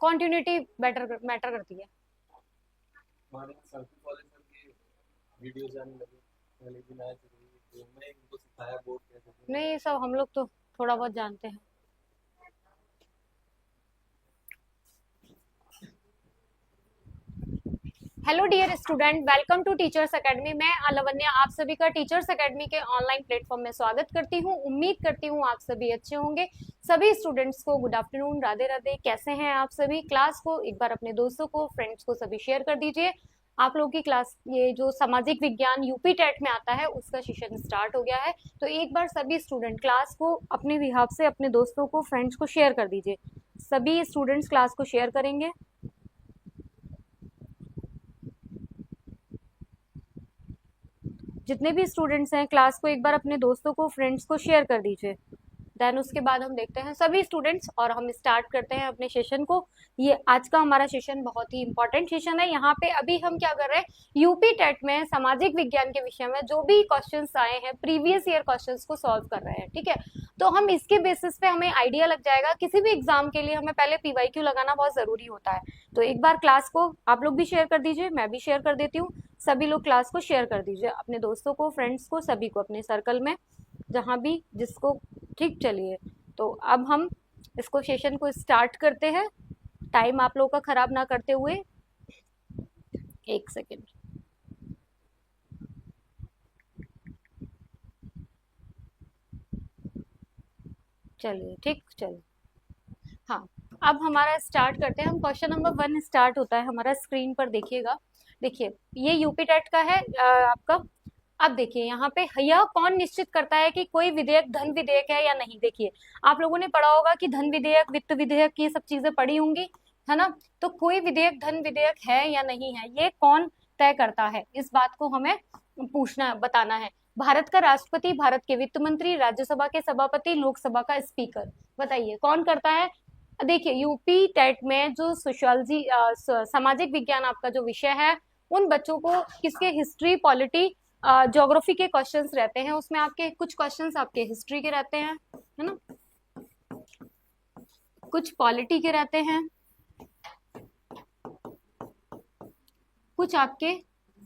Continuity matter करती है। हमारे यहाँ सर कॉलेज सर की वीडियोस आने लगे, पहले दिन आए थे तो मैं उनको सिखाया बोर्ड कैसे। नहीं, ये सब हम लोग तो थोड़ा बहुत जानते हैं। Hello dear student, welcome to teachers academy. मैं अलवन्या आप सभी का टीचर्स एकेडमी के ऑनलाइन प्लेटफॉर्म में स्वागत करती हूँ। उम्मीद करती हूँ आप सभी अच्छे होंगे। सभी स्टूडेंट्स को गुड आफ्टरनून, राधे राधे। कैसे हैं आप सभी? क्लास को एक बार अपने दोस्तों को, फ्रेंड्स को सभी शेयर कर दीजिए। आप लोगों की क्लास, ये जो सामाजिक विज्ञान यूपी टेट में आता है उसका सेशन स्टार्ट हो गया है। तो एक बार सभी स्टूडेंट क्लास को अपने बिहाफ से अपने दोस्तों को, फ्रेंड्स को शेयर कर दीजिए। सभी स्टूडेंट्स क्लास को शेयर करेंगे। जितने भी स्टूडेंट्स हैं क्लास को एक बार अपने दोस्तों को, फ्रेंड्स को शेयर कर दीजिए। देन उसके बाद हम देखते हैं सभी स्टूडेंट्स और हम स्टार्ट करते हैं अपने सेशन को। ये आज का हमारा सेशन बहुत ही इंपॉर्टेंट सेशन है। यहाँ पे अभी हम क्या कर रहे हैं, यूपी टेट में सामाजिक विज्ञान के विषय में जो भी क्वेश्चंस आए हैं प्रीवियस ईयर क्वेश्चंस को सॉल्व कर रहे हैं। ठीक है, तो हम इसके बेसिस पे हमें आइडिया लग जाएगा। किसी भी एग्जाम के लिए हमें पहले पीवाईक्यू लगाना बहुत जरूरी होता है। तो एक बार क्लास को आप लोग भी शेयर कर दीजिए, मैं भी शेयर कर देती हूँ। सभी लोग क्लास को शेयर कर दीजिए अपने दोस्तों को, फ्रेंड्स को, सभी को अपने सर्कल में, जहां भी जिसको। ठीक, चलिए तो अब हम इसको सेशन को स्टार्ट करते हैं, टाइम आप लोगों का खराब ना करते हुए। एक सेकेंड। चलिए ठीक, चलिए हाँ, अब हमारा स्टार्ट करते हैं। हम क्वेश्चन नंबर 1 स्टार्ट होता है हमारा, स्क्रीन पर देखिएगा। देखिए ये यूपी टेट का है आपका। अब देखिए यहाँ पे यह कौन निश्चित करता है कि कोई विधेयक धन विधेयक है या नहीं। देखिए आप लोगों ने पढ़ा होगा कि धन विधेयक, वित्त विधेयक, ये सब चीजें पढ़ी होंगी, है ना। तो कोई विधेयक धन विधेयक है या नहीं है, ये कौन तय करता है, इस बात को हमें पूछना, बताना है। भारत का राष्ट्रपति, भारत के वित्त मंत्री, राज्यसभा के सभापति, लोकसभा का स्पीकर। बताइए कौन करता है। देखिए यूपी टेट में जो सोशियोलॉजी, सामाजिक विज्ञान आपका जो विषय है, उन बच्चों को किसके, हिस्ट्री, पॉलिटी, ज्योग्राफी के क्वेश्चंस रहते हैं। उसमें आपके कुछ क्वेश्चंस आपके हिस्ट्री के रहते हैं, है ना, कुछ पॉलिटी के रहते हैं, कुछ आपके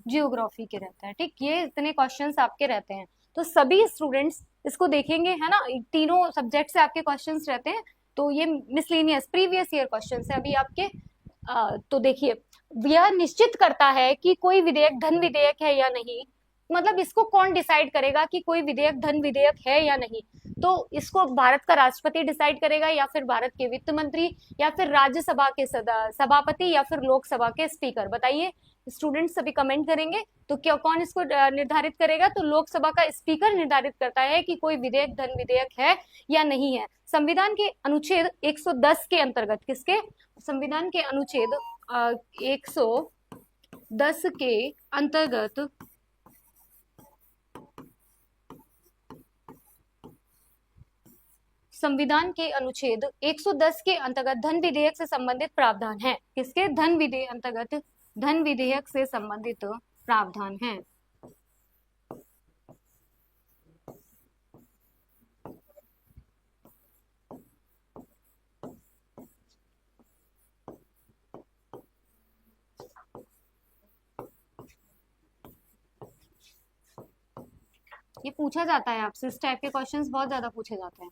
जियोग्राफी के रहते हैं। ठीक, ये इतने क्वेश्चंस आपके रहते हैं। तो सभी स्टूडेंट्स इसको देखेंगे, है ना। तीनों सब्जेक्ट से आपके क्वेश्चंस रहते हैं। तो ये मिसलेनियस प्रीवियस ईयर क्वेश्चंस है अभी आपके। तो देखिए यह निश्चित करता है कि कोई विधेयक धन विधेयक है या नहीं। मतलब इसको कौन डिसाइड करेगा कि कोई विधेयक धन विधेयक है या नहीं। तो इसको भारत का राष्ट्रपति डिसाइड करेगा, या फिर भारत के वित्त मंत्री, या फिर राज्यसभा के सभापति, या फिर लोकसभा के स्पीकर। बताइए स्टूडेंट्स सभी कमेंट करेंगे। तो क्या, कौन इसको निर्धारित करेगा? तो लोकसभा का स्पीकर निर्धारित करता है कि कोई विधेयक धन विधेयक है या नहीं है। संविधान के अनुच्छेद 110 के अंतर्गत, किसके, संविधान के अनुच्छेद 110 के अंतर्गत संविधान के अनुच्छेद 110 के अंतर्गत धन विधेयक से संबंधित प्रावधान है। किसके, धन विधेयक अंतर्गत, धन विधेयक से संबंधित प्रावधान है। ये पूछा जाता है आपसे, इस टाइप के क्वेश्चंस बहुत ज्यादा पूछे जाते हैं।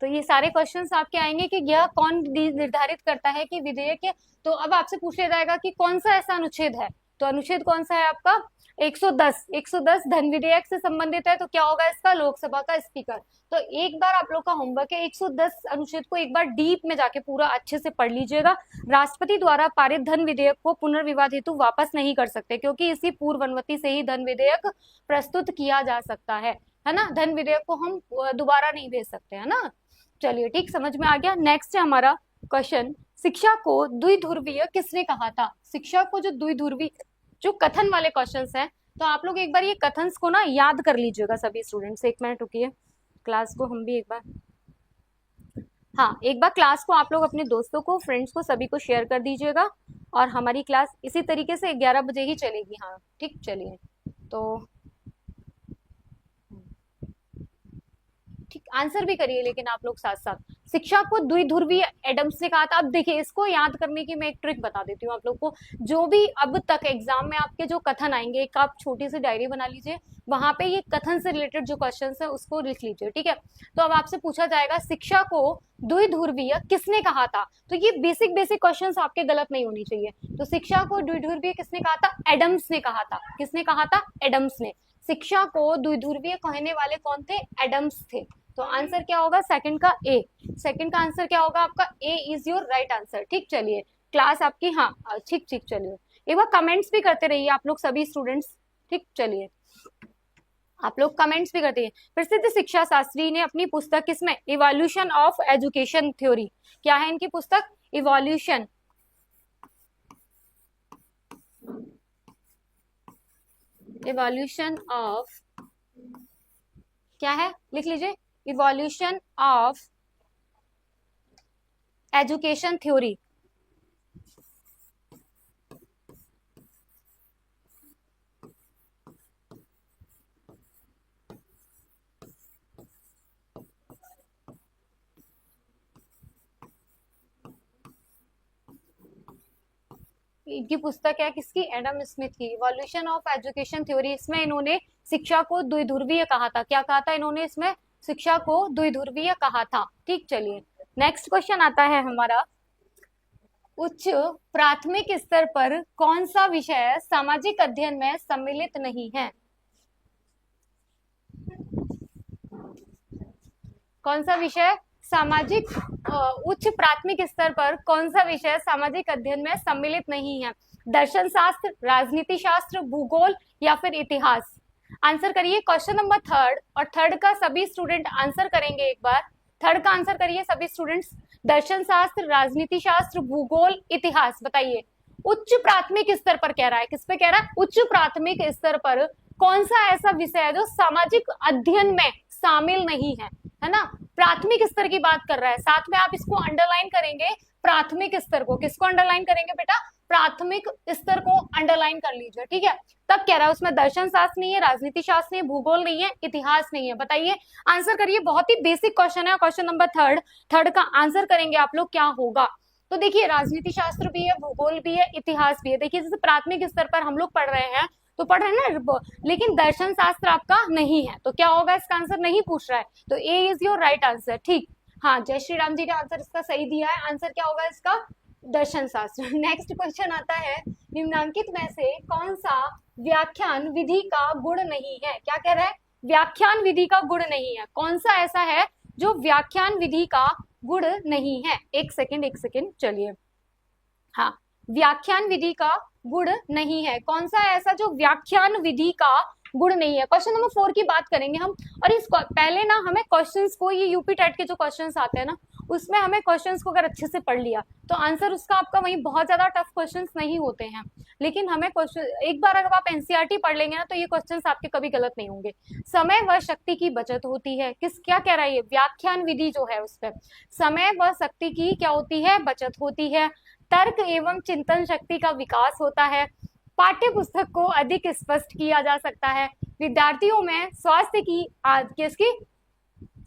तो ये सारे क्वेश्चंस आपके आएंगे कि यह कौन निर्धारित करता है कि विधेयक है। तो अब आपसे पूछा जाएगा कि कौन सा ऐसा अनुच्छेद है। तो अनुच्छेद कौन सा है आपका, 110। 110 धन विधेयक से संबंधित है, तो क्या होगा इसका, लोकसभा का स्पीकर। तो एक बार आप लोग का होमवर्क है 110 अनुच्छेद को एक बार डीप में जाके पूरा अच्छे से पढ़ लीजिएगा। राष्ट्रपति द्वारा पारित धन विधेयक को पुनर्विवाद हेतु वापस नहीं कर सकते, क्योंकि इसी पूर्व अनुमति से ही धन विधेयक प्रस्तुत किया जा सकता है ना। धन विधेयक को हम दोबारा नहीं भेज सकते, है ना। चलिए ठीक, समझ में आ गया। नेक्स्ट है हमारा क्वेश्चन, शिक्षा को द्विध्रुवीय किसने कहा था। शिक्षा को जो द्विध्रुवी, जो कथन वाले क्वेश्चंस हैं, तो आप लोग एक बार ये कथन्स को ना याद कर लीजिएगा सभी स्टूडेंट्स। एक मिनट रुकिए, क्लास को हम भी एक बार, हाँ एक बार क्लास को आप लोग अपने दोस्तों को, फ्रेंड्स को, सभी को शेयर कर दीजिएगा। और हमारी क्लास इसी तरीके से 11 बजे ही चलेगी। हाँ ठीक, चलिए तो ठीक, आंसर भी करिए लेकिन आप लोग साथ साथ। शिक्षा को द्विध्रुवीय एडम्स ने कहा था। अब देखिए इसको याद करने की मैं एक ट्रिक बता देती हूँ आप लोग को। जो भी अब तक एग्जाम में आपके जो कथन आएंगे, एक आप छोटी सी डायरी बना लीजिए, वहां पे ये कथन से रिलेटेड जो क्वेश्चन है उसको लिख लीजिए, ठीक है। तो अब आपसे पूछा जाएगा शिक्षा को द्विध्रुवीय किसने कहा था। तो ये बेसिक बेसिक क्वेश्चन आपके गलत नहीं होनी चाहिए। तो शिक्षा को द्विध्रुवीय किसने कहा था? एडम्स ने कहा था। किसने कहा था? एडम्स ने। शिक्षा को द्विध्रुवीय कहने वाले कौन थे? एडम्स थे। तो आंसर क्या होगा? सेकंड का ए। सेकंड का आंसर क्या होगा आपका? ए इज योर राइट आंसर। ठीक, चलिए क्लास आपकी, हाँ ठीक ठीक, चलिए एक बार कमेंट्स भी करते रहिए आप लोग सभी स्टूडेंट्स। ठीक, चलिए आप लोग कमेंट्स भी करते हैं। प्रसिद्ध शिक्षा शास्त्री ने अपनी पुस्तक किसमें? Evolution of education theory. क्या है इनकी पुस्तक? इवोल्यूशन ऑफ, क्या है लिख लीजिए, इवोल्यूशन ऑफ एजुकेशन थ्योरी। इनकी पुस्तक है किसकी? एडम स्मिथ की, इवोल्यूशन ऑफ एजुकेशन थ्योरी। इसमें इन्होंने शिक्षा को द्विध्रुवीय कहा था। क्या कहा था इन्होंने इसमें? शिक्षा को द्विध्रुवीय कहा था। ठीक, चलिए नेक्स्ट क्वेश्चन आता है हमारा। उच्च प्राथमिक स्तर पर कौन सा विषय सामाजिक अध्ययन में सम्मिलित नहीं है? कौन सा विषय सामाजिक उच्च प्राथमिक स्तर पर कौन सा विषय सामाजिक अध्ययन में सम्मिलित नहीं है? दर्शन शास्त्र, राजनीति शास्त्र, भूगोल या फिर इतिहास? आंसर करिए क्वेश्चन नंबर थर्ड, और थर्ड का सभी स्टूडेंट आंसर करेंगे एक बार। थर्ड का आंसर करिए सभी स्टूडेंट्स। दर्शन शास्त्र, राजनीति शास्त्र, भूगोल, इतिहास, बताइए। उच्च प्राथमिक स्तर पर कह रहा है, किस पे कह रहा है? उच्च प्राथमिक स्तर पर कौन सा ऐसा विषय है जो सामाजिक अध्ययन में शामिल नहीं है ना? प्राथमिक स्तर की बात कर रहा है। साथ में आप इसको अंडरलाइन करेंगे, प्राथमिक स्तर को। किसको अंडरलाइन करेंगे बेटा? प्राथमिक स्तर को अंडरलाइन कर लीजिए, ठीक है। तब कह रहा है उसमें दर्शन शास्त्र नहीं है, राजनीति शास्त्र नहीं है, भूगोल नहीं है, इतिहास नहीं है। बताइए, आंसर करिए। बहुत ही बेसिक क्वेश्चन है, क्वेश्चन नंबर थर्ड। थर्ड का आंसर करेंगे आप लोग, क्या होगा? तो देखिए राजनीति शास्त्र भी है, भूगोल भी है, इतिहास भी है। देखिए जैसे प्राथमिक स्तर पर हम लोग पढ़ रहे हैं तो पढ़ रहे हैं ना, लेकिन दर्शन शास्त्र आपका नहीं है, तो क्या होगा? इसका आंसर नहीं पूछ रहा है, तो ए इज योर राइट आंसर। ठीक, हाँ जय श्री राम जी ने आंसर इसका सही दिया है। आंसर क्या होगा इसका? दर्शन शास्त्र। नेक्स्ट क्वेश्चन आता है, निम्नांकित में से कौन सा व्याख्यान विधि का गुण नहीं है? क्या कह रहा है? व्याख्यान विधि का गुण नहीं है। कौन सा ऐसा है जो व्याख्यान विधि का गुण नहीं है? एक सेकेंड, चलिए, हाँ व्याख्यान विधि का गुण नहीं है। कौन सा ऐसा जो व्याख्यान विधि का गुण नहीं है? क्वेश्चन नंबर 4 की बात करेंगे हम। और इस पहले ना हमें क्वेश्चंस को, ये यूपी टेट के जो क्वेश्चंस आते हैं ना, उसमें हमें क्वेश्चंस को अगर अच्छे से पढ़ लिया तो आंसर उसका आपका वही बहुत ज्यादा टफ क्वेश्चंस नहीं होते हैं। लेकिन हमें क्वेश्चन एक बार अगर आप एनसीईआरटी पढ़ लेंगे ना तो ये क्वेश्चंस आपके कभी गलत नहीं होंगे। समय व शक्ति की बचत होती है। क्या कह रहा है ये? व्याख्यान विधि जो है उस पर समय व शक्ति की क्या होती है? बचत होती है। तर्क एवं चिंतन शक्ति का विकास होता है। पाठ्य पुस्तक को अधिक स्पष्ट किया जा सकता है। विद्यार्थियों में स्वास्थ्य की किसकी?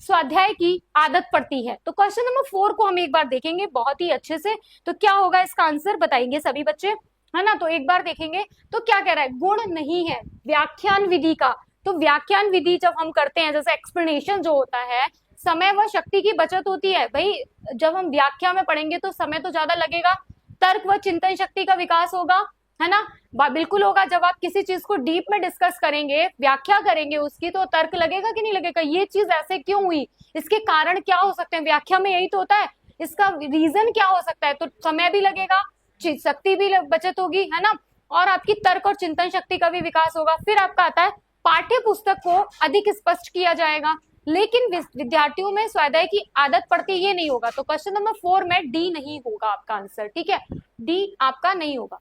स्वाध्याय की आदत पड़ती है। तो क्वेश्चन नंबर 4 को हम एक बार देखेंगे बहुत ही अच्छे से। तो क्या होगा इसका आंसर? बताएंगे सभी बच्चे, है ना? तो एक बार देखेंगे तो क्या कह रहा है? गुण नहीं है व्याख्यान विधि का। तो व्याख्यान विधि जब हम करते हैं, जैसे एक्सप्लेनेशन जो होता है, समय व शक्ति की बचत होती है। भाई जब हम व्याख्या में पढ़ेंगे तो समय तो ज्यादा लगेगा। तर्क व चिंतन शक्ति का विकास होगा, है ना? बिल्कुल होगा। जब आप किसी चीज को डीप में डिस्कस करेंगे, व्याख्या करेंगे उसकी, तो तर्क लगेगा कि नहीं लगेगा? ये चीज ऐसे क्यों हुई, इसके कारण क्या हो सकते हैं? व्याख्या में यही तो होता है, इसका रीजन क्या हो सकता है। तो समय भी लगेगा, शक्ति भी बचत होगी, है ना? और आपकी तर्क और चिंतन शक्ति का भी विकास होगा। फिर आपका आता है पाठ्य पुस्तक को अधिक स्पष्ट किया जाएगा, लेकिन विद्यार्थियों में स्वाध्याय की आदत पड़ती, ये नहीं होगा। तो क्वेश्चन नंबर 4 में डी नहीं होगा आपका आंसर, ठीक है? डी आपका नहीं होगा।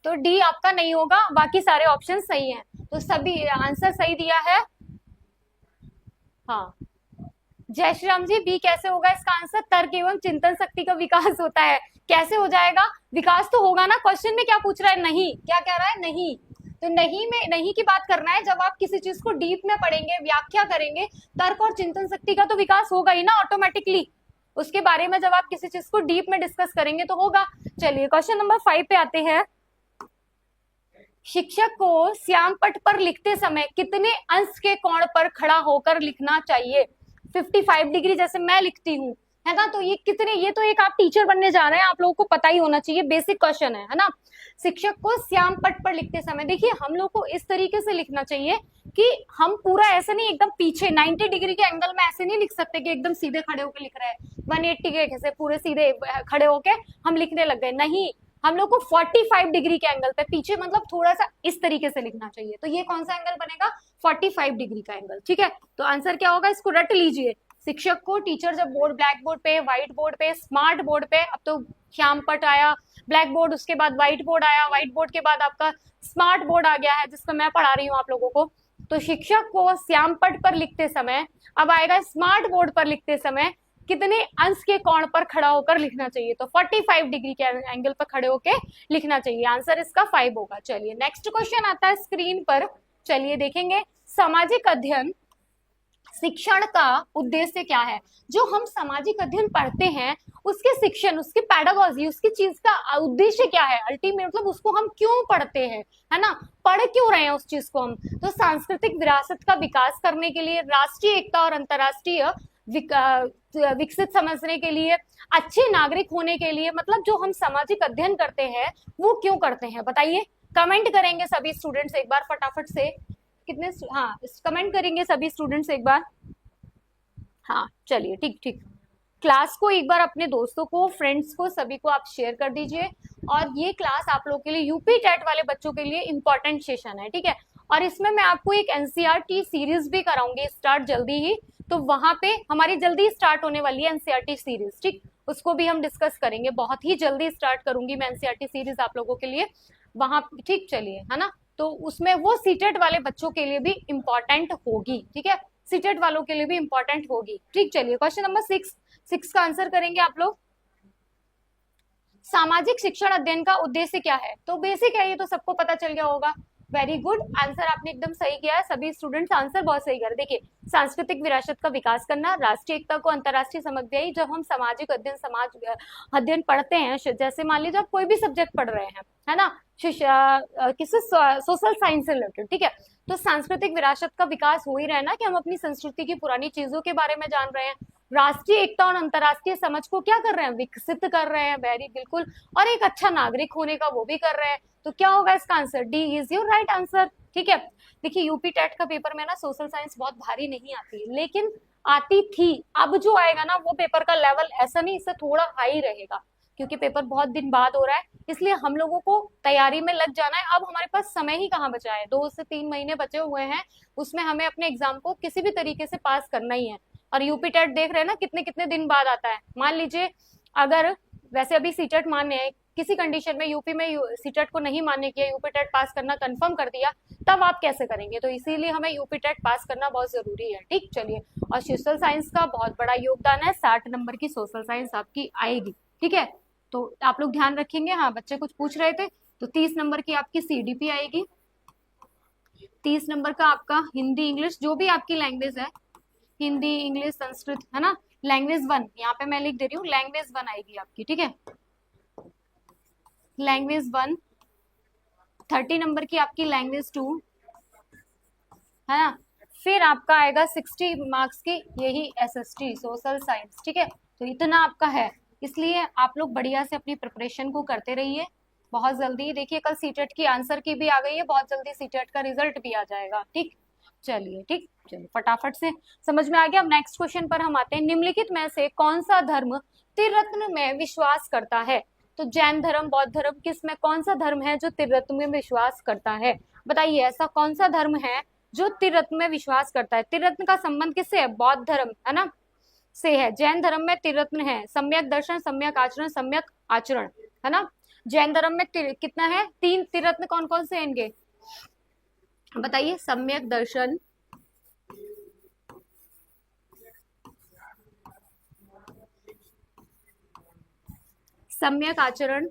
तो डी आपका नहीं होगा, बाकी सारे ऑप्शन सही हैं। तो सभी आंसर सही दिया है। हाँ जय श्री राम जी, बी कैसे होगा इसका आंसर? तर्क एवं चिंतन शक्ति का विकास होता है। कैसे हो जाएगा? विकास तो होगा ना। क्वेश्चन में क्या पूछ रहा है? नहीं। क्या कह रहा है? नहीं। तो नहीं में नहीं की बात करना है। जब आप किसी चीज को डीप में पढ़ेंगे, व्याख्या करेंगे, तर्क और चिंतन शक्ति का तो विकास होगा ही ना ऑटोमेटिकली। उसके बारे में जब आप किसी चीज को डीप में डिस्कस करेंगे तो होगा। चलिए क्वेश्चन नंबर 5 पे आते हैं। शिक्षक को श्याम पट पर लिखते समय कितने अंश के कोण पर खड़ा होकर लिखना चाहिए? 55 डिग्री जैसे मैं लिखती हूँ, है ना, तो ये कितने, ये तो एक आप टीचर बनने जा रहे हैं, आप लोगों को पता ही होना चाहिए, बेसिक क्वेश्चन है ना। शिक्षक को श्याम पट पर लिखते समय देखिए हम लोग को इस तरीके से लिखना चाहिए कि हम पूरा ऐसे नहीं एकदम पीछे 90 डिग्री के एंगल में ऐसे नहीं लिख सकते कि एकदम सीधे खड़े होकर लिख रहे हैं 180 के कैसे पूरे सीधे खड़े होके हम लिखने लग गए, नहीं, हम लोग को 45 डिग्री के एंगल पे पीछे मतलब थोड़ा सा इस तरीके से लिखना चाहिए। तो ये कौन सा एंगल बनेगा? 45 डिग्री का एंगल, ठीक है। तो आंसर क्या होगा, इसको रट लीजिए। शिक्षक को टीचर जब बोर्ड, ब्लैक बोर्ड पे, व्हाइट बोर्ड पे, स्मार्ट बोर्ड पे, अब तो श्याम पट आया, ब्लैक बोर्ड, उसके बाद व्हाइट बोर्ड आया, व्हाइट बोर्ड के बाद आपका स्मार्ट बोर्ड आ गया है जिसपे मैं पढ़ा रही हूँ आप लोगों को। तो शिक्षक को श्याम पट पर लिखते समय, अब आएगा स्मार्ट बोर्ड पर लिखते समय कितने अंश के कोण पर खड़ा होकर लिखना चाहिए? तो 45 डिग्री के एंगल पर खड़े होकर लिखना चाहिए। आंसर इसका 5 होगा। चलिए नेक्स्ट क्वेश्चन आता है स्क्रीन पर, चलिए देखेंगे। सामाजिक अध्ययन शिक्षण का उद्देश्य क्या है? जो हम सामाजिक अध्ययन पढ़ते हैं उसके शिक्षण, उसकी पैडागॉजी, उसकी चीज का उद्देश्य क्या है? अल्टीमेट मतलब उसको हम क्यों पढ़ते हैं, है ना, पढ़ क्यों रहे हैं उस चीज को हम? तो सांस्कृतिक विरासत का विकास करने के लिए, राष्ट्रीय एकता और अंतरराष्ट्रीय विकसित समझने के लिए, अच्छे नागरिक होने के लिए, मतलब जो हम सामाजिक अध्ययन करते हैं वो क्यों करते हैं बताइए। कमेंट करेंगे सभी स्टूडेंट्स एक बार फटाफट से, कितने, हाँ कमेंट करेंगे सभी स्टूडेंट्स एक बार। हाँ चलिए ठीक ठीक, क्लास को एक बार अपने दोस्तों को, फ्रेंड्स को, सभी को आप शेयर कर दीजिए। और ये क्लास आप लोग के लिए, यूपी टेट वाले बच्चों के लिए इंपॉर्टेंट सेशन है, ठीक है। और इसमें मैं आपको एक एनसीईआरटी सीरीज भी कराऊंगी स्टार्ट जल्दी ही, तो वहां पे हमारी जल्दी स्टार्ट होने वाली है एनसीईआरटी सीरीज, ठीक, उसको भी हम डिस्कस करेंगे, बहुत ही जल्दी स्टार्ट करूंगी मैं एनसीईआरटी सीरीज आप लोगों के लिए वहां, ठीक। चलिए, है ना, तो उसमें वो सीटेट वाले बच्चों के लिए भी इंपॉर्टेंट होगी, ठीक है, सीटेट वालों के लिए भी इंपॉर्टेंट होगी, ठीक। चलिए क्वेश्चन नंबर 6 का आंसर करेंगे आप लोग। सामाजिक शिक्षण अध्ययन का उद्देश्य क्या है? तो बेसिक है, ये तो सबको पता चल गया होगा। वेरी गुड, आंसर आपने एकदम सही किया है, सभी स्टूडेंट्स आंसर बहुत सही कर। देखिए, सांस्कृतिक विरासत का विकास करना, राष्ट्रीय एकता को अंतरराष्ट्रीय समझदारी। जब हम सामाजिक अध्ययन, समाज अध्ययन पढ़ते हैं, जैसे मान लीजिए आप कोई भी सब्जेक्ट पढ़ रहे हैं, है ना, किसी सोशल साइंस से रिलेटेड, ठीक है, तो सांस्कृतिक विरासत का विकास हो ही रहा है ना, कि हम अपनी संस्कृति की पुरानी चीजों के बारे में जान रहे हैं, राष्ट्रीय एकता और अंतरराष्ट्रीय समझ को क्या कर रहे हैं, विकसित कर रहे हैं, वेरी बिल्कुल, और एक अच्छा नागरिक होने का वो भी कर रहे हैं। तो क्या होगा इसका answer? D is your right answer, ठीक है। देखिए यूपी टेट का पेपर में ना सोशल साइंस बहुत भारी नहीं आती है, लेकिन आती थी। अब जो आएगा ना वो पेपर का लेवल ऐसा नहीं, इससे थोड़ा हाई रहेगा, क्योंकि पेपर बहुत दिन बाद हो रहा है, इसलिए हम लोगों को तैयारी में लग जाना है। अब हमारे पास समय ही कहाँ बचा है, 2 से 3 महीने बचे हुए हैं, उसमें हमें अपने एग्जाम को किसी भी तरीके से पास करना ही है। और यूपी टेट देख रहे हैं ना कितने कितने दिन बाद आता है। मान लीजिए अगर, वैसे अभी सीटेट मान्य है, किसी कंडीशन में यूपी में सीटेट को नहीं मान्य किया, यूपी टेट पास करना कंफर्म कर दिया, तब आप कैसे करेंगे? तो इसीलिए हमें यूपी टेट पास करना बहुत जरूरी है, ठीक। चलिए, और सोशल साइंस का बहुत बड़ा योगदान है, 60 नंबर की सोशल साइंस आपकी आएगी, ठीक है। तो आप लोग ध्यान रखेंगे। हाँ बच्चे कुछ पूछ रहे थे, तो 30 नंबर की आपकी सीडीपी आएगी, 30 नंबर का आपका हिंदी इंग्लिश, जो भी आपकी लैंग्वेज है, हिंदी इंग्लिश संस्कृत, है ना, लैंग्वेज 1, यहाँ पे मैं लिख दे रही हूँ, लैंग्वेज 1 आएगी आपकी, ठीक है, लैंग्वेज 1। 30 नंबर की आपकी लैंग्वेज 2, है ना, फिर आपका आएगा 60 मार्क्स की यही एसएसटी सोशल साइंस, ठीक है। तो इतना आपका है, इसलिए आप लोग बढ़िया से अपनी प्रिपरेशन को करते रहिए। बहुत जल्दी देखिए, कल सीटेट की आंसर की भी आ गई है, बहुत जल्दी सीटेट का रिजल्ट भी आ जाएगा, ठीक। चलिए ठीक, चलिए फटाफट से समझ में आ गया। अब नेक्स्ट क्वेश्चन पर हम आते हैं। निम्नलिखित में से कौन सा धर्म त्रिरत्न में विश्वास करता है? तो जैन धर्म, बौद्ध धर्म, किस में कौन सा धर्म है जो त्रिरत्न में विश्वास करता है? बताइए, ऐसा कौन सा धर्म है जो त्रिरत्न में विश्वास करता है? त्रिरत्न का संबंध किससे है? बौद्ध धर्म, है ना, से है। जैन धर्म में त्रिरत्न है, सम्यक दर्शन, सम्यक आचरण, सम्यक आचरण, है ना। जैन धर्म में कितना है? 3 त्रिरत्न कौन कौन से हैं इनके बताइए? सम्यक दर्शन, सम्यक आचरण,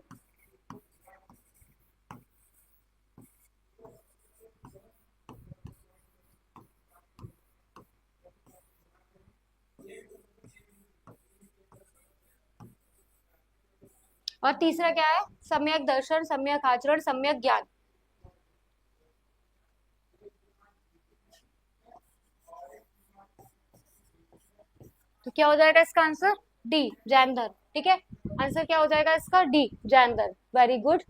और तीसरा क्या है? सम्यक दर्शन, सम्यक आचरण, सम्यक ज्ञान। तो क्या हो जाएगा इसका आंसर? डी, जैन धर्म। ठीक है, आंसर क्या हो जाएगा इसका? डी, जैन धर्म। Very good.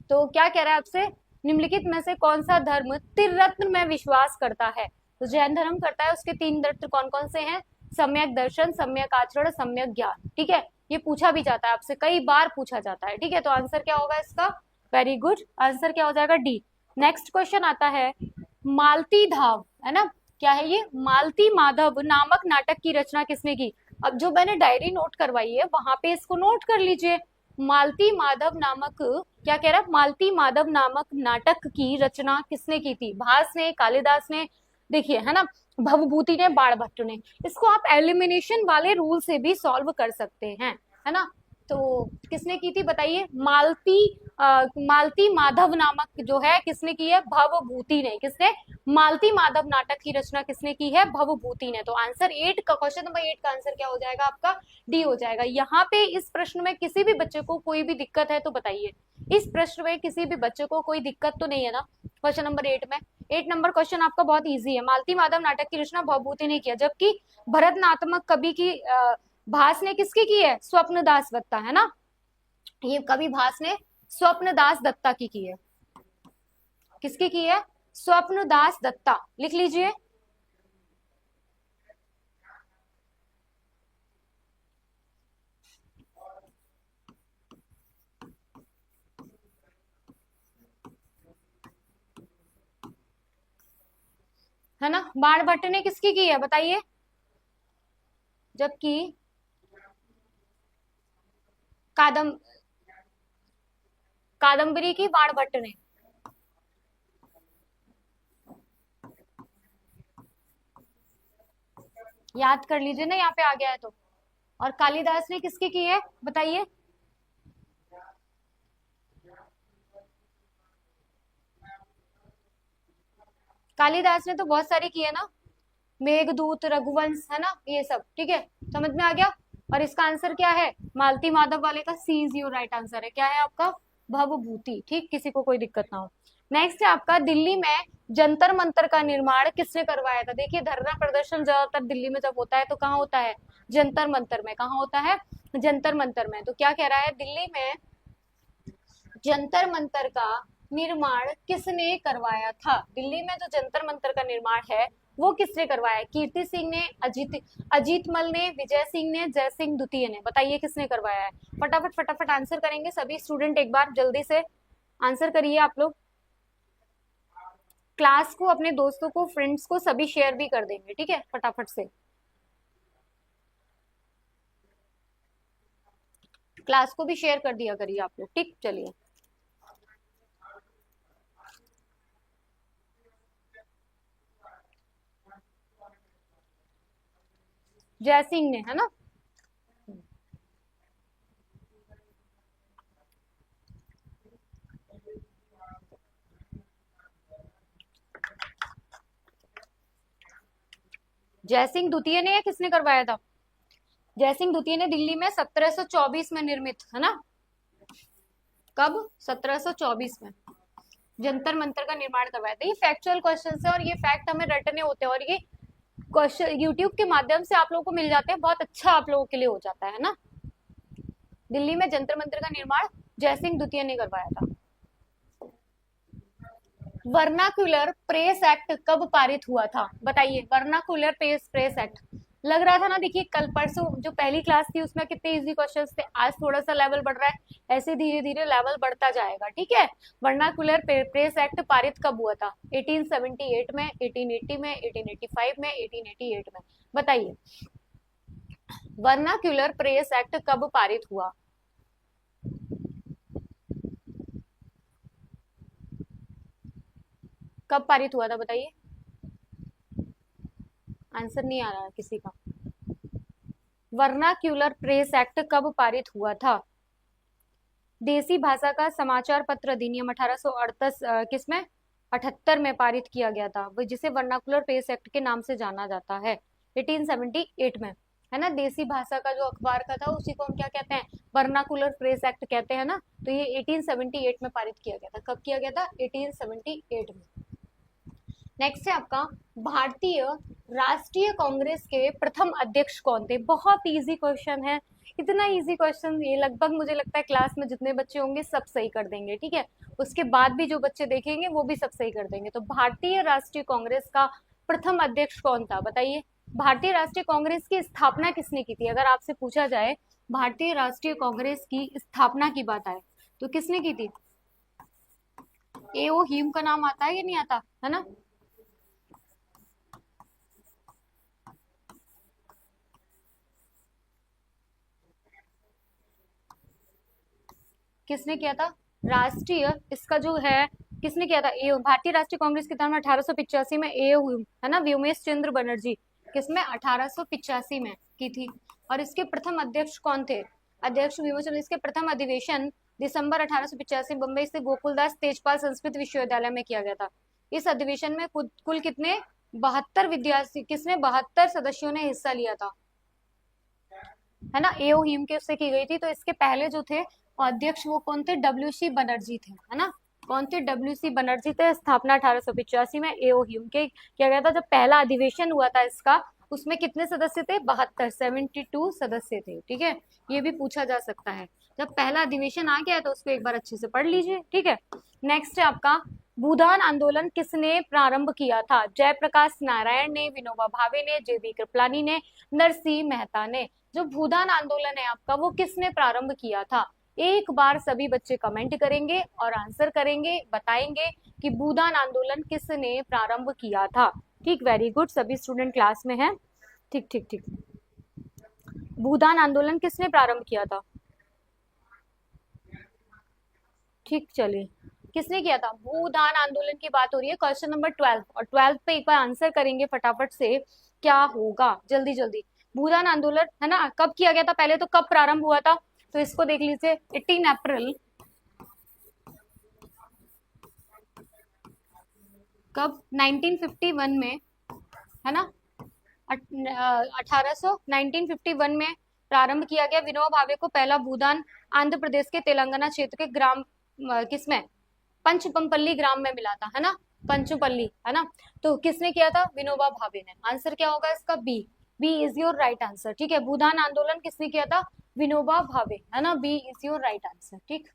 तो क्या कह रहा है आपसे? निम्नलिखित में से कौन सा धर्म त्रिरत्न में विश्वास करता है? तो जैन धर्म करता है, उसके 3 रत्न कौन कौन से हैं? सम्यक दर्शन, सम्यक आचरण, सम्यक ज्ञान। ठीक है, ये पूछा भी जाता है आपसे, कई बार पूछा जाता है। ठीक है, तो आंसर क्या होगा इसका? वेरी गुड, आंसर क्या हो जाएगा? डी। नेक्स्ट क्वेश्चन आता है, मालती धाव, है ना, क्या है ये? मालती माधव नामक नाटक की रचना किसने की? अब जो मैंने डायरी नोट करवाई है वहां पे इसको नोट कर लीजिए। मालती माधव नामक, क्या कह रहा है? मालती माधव नामक नाटक की रचना किसने की थी? भास ने, कालिदास ने, देखिए है ना, भवभूति ने, बाणभट्ट ने। इसको आप एलिमिनेशन वाले रूल से भी सॉल्व कर सकते हैं, है ना। तो किसने की थी बताइए? मालती माधव नामक जो है किसने की है? भवभूति ने। किसने? मालती माधव नाटक की रचना किसने की है? भवभूति ने। तो आंसर 8 का, क्वेश्चन नंबर 8 का आंसर क्या हो जाएगा आपका? डी हो जाएगा। यहाँ पे इस प्रश्न में किसी भी बच्चे को कोई भी दिक्कत है तो बताइए। इस प्रश्न में किसी भी बच्चे को कोई दिक्कत तो नहीं है ना? क्वेश्चन नंबर 8 में, 8 नंबर क्वेश्चन आपका बहुत इजी है। मालती माधव नाटक की रचना भवभूति ने किया, जबकि भरतनात्मक कवि की भास ने किसकी की है? स्वप्न दास दत्ता, है ना। ये कवि भास ने स्वप्न दास दत्ता की है। किसकी की है? स्वप्न दास दत्ता, लिख लीजिए। है ना, बाणभट्ट ने किसकी की है बताइए? जबकि कादम कादम्बरी की बाणभट्ट ने। याद कर लीजिए ना, यहाँ पे आ गया है तो। और कालिदास ने किसकी की है बताइए? कालिदास ने तो बहुत सारी की है ना, मेघदूत, रघुवंश, है ना, ये सब। ठीक है, समझ में आ गया। और इसका आंसर क्या है? मालती माधव वाले का सी इज योर राइट आंसर है। क्या है आपका? भवभूति। ठीक, किसी को कोई दिक्कत ना हो। नेक्स्ट है आपका, दिल्ली में जंतर मंतर का निर्माण किसने करवाया था? देखिए, धरना प्रदर्शन ज्यादातर दिल्ली में जब होता है तो कहाँ होता है? जंतर मंतर में। कहाँ होता है? जंतर मंतर में। तो क्या कह रहा है? दिल्ली में जंतर मंतर का निर्माण किसने करवाया था? दिल्ली में जो जंतर मंतर का निर्माण है वो किसने करवाया? कीर्ति सिंह ने, अजीत मल ने, विजय सिंह ने, जय सिंह द्वितीय ने। बताइए किसने करवाया है? फटाफट फटाफट आंसर करेंगे सभी स्टूडेंट, एक बार जल्दी से आंसर करिए आप लोग। क्लास को, अपने दोस्तों को, फ्रेंड्स को सभी शेयर भी कर देंगे। ठीक है, फटाफट से क्लास को भी शेयर कर दिया करिए आप लोग। ठीक, चलिए। जय सिंह ने, है ना। जय सिंह द्वितीय ने या किसने करवाया था? जय सिंह द्वितीय ने दिल्ली में 1724 में निर्मित, है ना। कब? 1724 में जंतर मंतर का निर्माण करवाया था। ये फैक्चुअल क्वेश्चन है और ये फैक्ट हमें रटने होते हैं, और ये क्वेश्चन यूट्यूब के माध्यम से आप लोगों को मिल जाते हैं। बहुत अच्छा आप लोगों के लिए हो जाता है ना। दिल्ली में जंतर मंतर का निर्माण जय सिंह द्वितीय ने करवाया था। वर्नाक्यूलर प्रेस एक्ट कब पारित हुआ था बताइए? वर्नाक्यूलर प्रेस एक्ट, लग रहा था ना। देखिए, कल परसों जो पहली क्लास थी उसमें कितने इजी क्वेश्चंस थे, आज थोड़ा सा लेवल बढ़ रहा है, ऐसे धीरे धीरे लेवल बढ़ता जाएगा। ठीक है, वर्नाक्यूलर प्रेस एक्ट पारित कब हुआ था? 1878 में, 1880 में, 1885 में, 1888 में। बताइए, वर्नाक्यूलर प्रेस एक्ट कब पारित हुआ? कब पारित हुआ था बताइए? आंसर नहीं आ रहा है किसी का। वर्नाक्यूलर प्रेस एक्ट कब पारित हुआ था? देसी भाषा का समाचार पत्र अधिनियम 1838 किसमें? 78 में पारित किया गया था, जिसे वर्नाकुलर प्रेस एक्ट के नाम से जाना जाता है। 1878 में। है ना, देसी भाषा का जो अखबार का था उसी को हम क्या कहते हैं, वर्नाकुलर प्रेस एक्ट कहते हैं ना। तो ये 1878 में पारित किया गया था। कब किया गया था? 1878 में। नेक्स्ट है आपका, भारतीय राष्ट्रीय कांग्रेस के प्रथम अध्यक्ष कौन थे? बहुत इजी क्वेश्चन है, इतना इजी क्वेश्चन ये लगभग मुझे लगता है क्लास में जितने बच्चे होंगे सब सही कर देंगे, ठीक है। उसके बाद भी जो बच्चे देखेंगे वो भी सब सही कर देंगे। तो भारतीय राष्ट्रीय कांग्रेस का प्रथम अध्यक्ष कौन था, बताइए। भारतीय राष्ट्रीय कांग्रेस की स्थापना किसने की थी? अगर आपसे पूछा जाए भारतीय राष्ट्रीय कांग्रेस की स्थापना की बात आए तो किसने की थी? एओ ह्यूम का नाम आता है या नहीं आता, है ना? किसने किया था? राष्ट्रीय, इसका जो है किसने किया था? एओ, भारतीय राष्ट्रीय कांग्रेस की स्थापना 1885 में एओ हुई, है ना, व्योमेश चंद्र बनर्जी, किसमें? 1885 में की थी। और इसके प्रथम अध्यक्ष कौन थे? अध्यक्ष व्योमेश चंद्र। इसके प्रथम अधिवेशन दिसंबर 1885 बम्बई से गोकुलदास तेजपाल संस्कृत विश्वविद्यालय में किया गया था। इस अधिवेशन में कुल कितने? 72 विद्यार्थी, किसने? 72 सदस्यों ने हिस्सा लिया था, है ना। एओ ह्यूम के उससे की गई थी। तो इसके पहले जो थे अध्यक्ष वो कौन थे? डब्ल्यू सी बनर्जी थे, है ना। कौन थे? डब्ल्यू सी बनर्जी थे। स्थापना 1885 में एओ ह्यूम के किया गया था। जब पहला अधिवेशन हुआ था इसका, उसमें कितने सदस्य थे? 72, 72 सदस्य थे, ठीक है। ये भी पूछा जा सकता है। जब पहला अधिवेशन आ गया तो उसको एक बार अच्छे से पढ़ लीजिए, ठीक है। नेक्स्ट है आपका, भूदान आंदोलन किसने प्रारंभ किया था? जयप्रकाश नारायण ने, विनोबा भावे ने, जेबी कृपलानी ने, नरसिंह मेहता ने। जो भूदान आंदोलन है आपका वो किसने प्रारंभ किया था? एक बार सभी बच्चे कमेंट करेंगे और आंसर करेंगे, बताएंगे कि भूदान आंदोलन किसने प्रारंभ किया था। ठीक, वेरी गुड, सभी स्टूडेंट क्लास में हैं। ठीक ठीक ठीक, भूदान आंदोलन किसने प्रारंभ किया था? ठीक, चलिए, किसने किया था? भूदान आंदोलन की बात हो रही है, क्वेश्चन नंबर 12, और 12 पे एक बार आंसर करेंगे फटाफट से, क्या होगा, जल्दी जल्दी। भूदान आंदोलन, है ना, कब किया गया था? पहले तो कब प्रारंभ हुआ था? तो इसको देख लीजिए, 18 अप्रैल, कब? 1951 में, है ना, 1951 में प्रारंभ किया गया। विनोबा भावे को पहला भूदान आंध्र प्रदेश के तेलंगाना क्षेत्र के ग्राम किसमें? पंचपमपल्ली ग्राम में मिला था, है ना, पंचपल्ली, है ना। तो किसने किया था? विनोबा भावे ने। आंसर क्या होगा इसका? B, B is your right answer, ठीक है। भूदान आंदोलन किसने किया था? विनोबा भावे, है ना, B is your right answer, ठीक।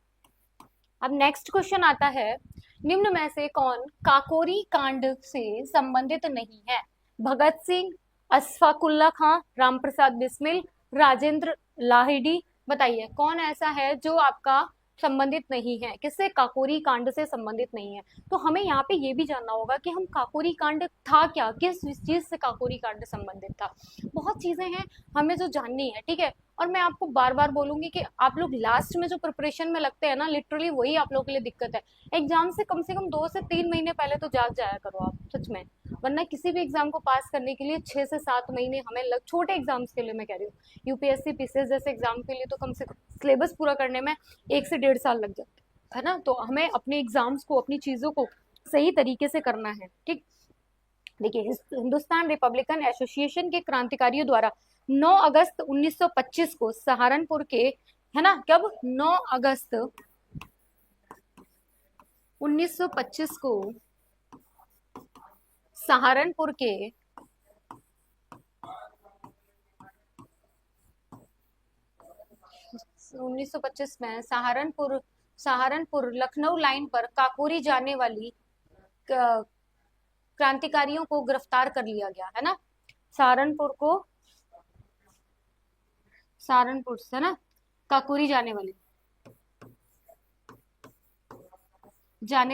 अब नेक्स्ट क्वेश्चन आता है, निम्न में से कौन काकोरी कांड से संबंधित नहीं है? भगत सिंह, अशफाकुल्ला खां, रामप्रसाद बिस्मिल, राजेंद्र लाहिड़ी। बताइए कौन ऐसा है जो आपका संबंधित नहीं है? किससे? काकोरी कांड से संबंधित नहीं है। तो हमें यहाँ पे ये भी जानना होगा कि हम काकोरी कांड था क्या, किस चीज से काकोरी कांड संबंधित था। बहुत चीजें हैं हमें जो जाननी है, ठीक है। और मैं आपको बार बार बोलूंगी कि आप लोग लास्ट में जो प्रिपरेशन में लगते हैं ना, लिटरली वही आप लोगों के लिए दिक्कत है। एग्जाम से कम 2 से 3 महीने पहले तो जाग जाया करो आप, सच में। वरना किसी भी एग्जाम को पास करने के लिए 6 से 7 महीने हमें छोटे एग्जाम्स के लिए मैं कह रही हूँ, यूपीएससी पीसीएस जैसे एग्जाम के लिए तो कम से कम सिलेबस पूरा करने में 1 से 1.5 साल लग जाते है ना। तो हमें अपने एग्जाम्स को, अपनी चीजों को सही तरीके से करना है, ठीक। देखिए, हिंदुस्तान रिपब्लिकन एसोसिएशन के क्रांतिकारियों द्वारा 9 अगस्त 1925 को सहारनपुर के, है ना, कब? 9 अगस्त 1925 को सहारनपुर के 1925 में सहारनपुर लखनऊ लाइन पर काकोरी जाने वाली क्रांतिकारियों को गिरफ्तार कर लिया गया, है ना। सहारनपुर से ना काकोरी जाने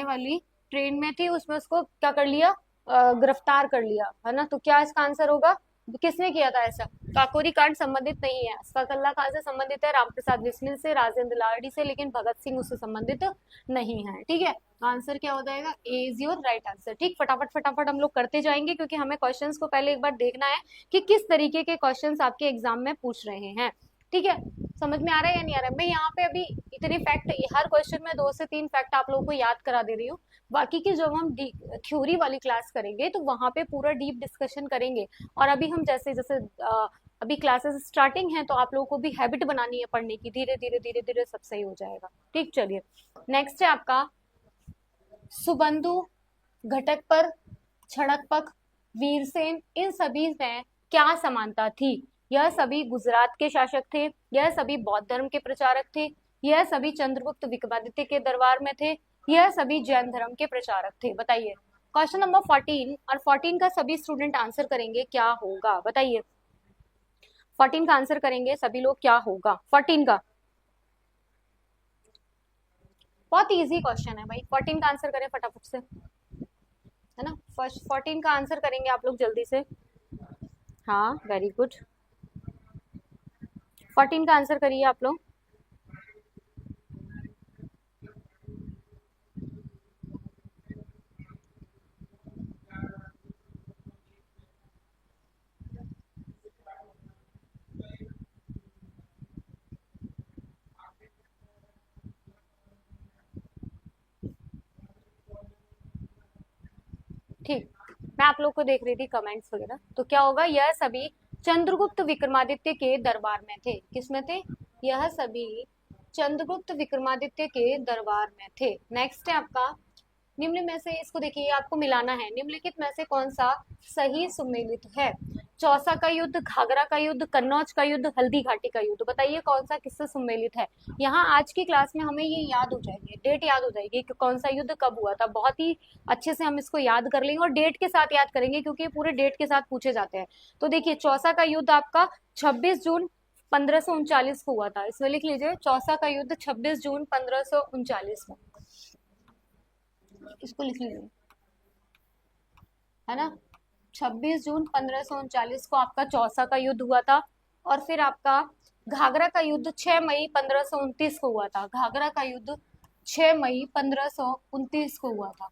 वाली ट्रेन में थी, उसमें उसको क्या कर लिया? गिरफ्तार कर लिया, है ना। तो क्या इसका आंसर होगा? किसने किया था ऐसा? काकोरी कांड संबंधित नहीं है। अशफाकुल्ला खां से संबंधित है, रामप्रसाद बिस्मिल से, राजेंद्र लाहिड़ी से, लेकिन भगत सिंह उससे संबंधित नहीं है, ठीक है। तो आंसर क्या हो जाएगा? ए इज योर राइट आंसर, ठीक। फटाफट फटाफट हम लोग करते जाएंगे क्योंकि हमें क्वेश्चंस को पहले एक बार देखना है कि किस तरीके के क्वेश्चंस आपके एग्जाम में पूछ रहे हैं, ठीक है। समझ में आ रहा है या नहीं आ रहा है? मैं यहाँ पे अभी इतने फैक्ट, हर क्वेश्चन में 2 से 3 फैक्ट आप लोगों को याद करा दे रही हूँ। बाकी की जब हम थ्योरी वाली क्लास करेंगे तो वहां पे पूरा डीप डिस्कशन करेंगे। और अभी हम जैसे जैसे अभी क्लासेस स्टार्टिंग है, तो आप लोगों को भी हैबिट बनानी है पढ़ने की, धीरे धीरे धीरे धीरे सब सही हो जाएगा। ठीक, चलिए नेक्स्ट है आपका सुबंधु, घटकपर, क्षणकपक, वीरसेन, इन सभी में क्या समानता थी? यह सभी गुजरात के शासक थे, यह सभी बौद्ध धर्म के प्रचारक थे, यह सभी चंद्रगुप्त विक्रमादित्य के दरबार में थे, यह सभी जैन धर्म के प्रचारक थे। बताइए क्वेश्चन नंबर 14 और 14 का सभी स्टूडेंट आंसर करेंगे, क्या होगा बताइए। 14 का आंसर करेंगे सभी लोग, क्या होगा 14 का? बहुत इजी क्वेश्चन है भाई, 14 का आंसर करें फटाफट से, है ना। फर्स्ट 14 का आंसर करेंगे आप लोग जल्दी से। हाँ वेरी गुड, 14 का आंसर करिए आप लोग। ठीक, मैं आप लोग को देख रही थी कमेंट्स वगैरह, तो क्या होगा, यह सभी चंद्रगुप्त विक्रमादित्य के दरबार में थे। किसमें थे? यह सभी चंद्रगुप्त विक्रमादित्य के दरबार में थे। नेक्स्ट है आपका निम्न में से, इसको देखिए आपको मिलाना है, निम्नलिखित में से कौन सा सही सुमेलित है? चौसा का युद्ध, घाघरा का युद्ध, कन्नौज का युद्ध, हल्दी घाटी का युद्ध, बताइए कौन सा किससे सुमेलित है? यहाँ आज की क्लास में हमें ये याद हो जाएगी, डेट याद हो जाएगी कि कौन सा युद्ध कब हुआ था, बहुत ही अच्छे से हम इसको याद कर लेंगे और डेट के साथ याद करेंगे क्योंकि ये पूरे डेट के साथ पूछे जाते हैं। तो देखिए चौसा का युद्ध आपका 26 जून 1539 को हुआ था, इसमें लिख लीजिए चौसा का युद्ध 26 जून 1539 को, इसको लिख लीजिए, है ना। 26 जून 1539 को आपका चौसा का युद्ध हुआ था। और फिर आपका घाघरा का युद्ध 6 मई 1529 को हुआ था। घाघरा का युद्ध 6 मई 1529 को हुआ था।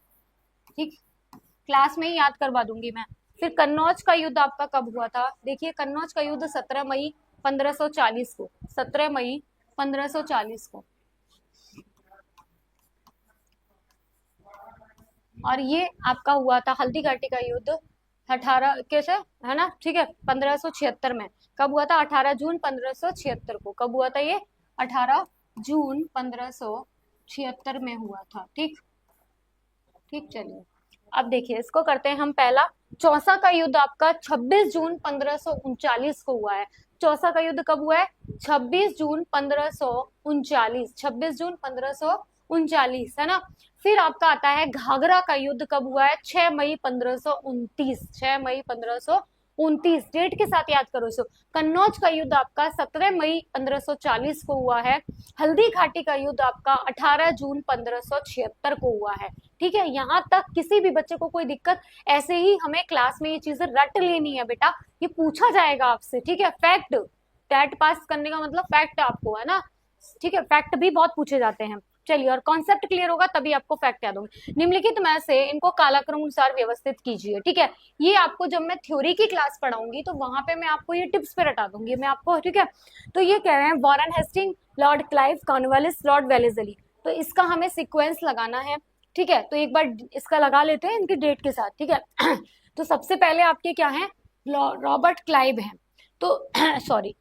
ठीक, क्लास में ही याद करवा दूंगी मैं। फिर कन्नौज का युद्ध आपका कब हुआ था? देखिए कन्नौज का युद्ध 17 मई 1540 को, 17 मई 1540 को। और ये आपका हुआ था हल्दी घाटी का युद्ध 18 कैसे, है ना, ठीक है, 1576 में। कब हुआ था? 18 जून 1576 को। कब हुआ था ये? 18 जून 1576 में हुआ था। ठीक ठीक, चलिए अब देखिए इसको करते हैं हम। पहला चौसा का युद्ध आपका 26 जून 1539 को हुआ है। चौसा का युद्ध कब हुआ है? 26 जून 1539, 26 जून 1539, है ना। फिर आपका आता है घाघरा का युद्ध कब हुआ है? 6 मई 1529, 6 मई 1529, डेट के साथ याद करो इसको। कन्नौज का युद्ध आपका 17 मई 1540 को हुआ है। हल्दी घाटी का युद्ध आपका 18 जून 1576 को हुआ है। ठीक है, यहाँ तक किसी भी बच्चे को कोई दिक्कत? ऐसे ही हमें क्लास में ये चीजें रट लेनी है बेटा, ये पूछा जाएगा आपसे। ठीक है, फैक्ट, टेट पास करने का मतलब फैक्ट आपको, है ना। ठीक है, फैक्ट भी बहुत पूछे जाते हैं। चलिए, और कॉन्सेप्ट क्लियर होगा तभी आपको फैक्ट याद होंगे। निम्नलिखित में से इनको कालक्रम अनुसार व्यवस्थित कीजिए। ठीक है, ये आपको जब मैं थ्योरी की क्लास पढ़ाऊंगी तो वहां पे मैं आपको ये टिप्स पे रटा दूंगी मैं आपको। ठीक है, तो ये कह रहे हैं Warren Hasting, Lord Clive, Cornwallis, Lord Wellesley, तो इसका हमें सीक्वेंस लगाना है। ठीक है, तो एक बार इसका लगा लेते हैं इनकी डेट के साथ। ठीक है तो सबसे पहले आपके क्या है? रॉबर्ट क्लाइव है, तो सॉरी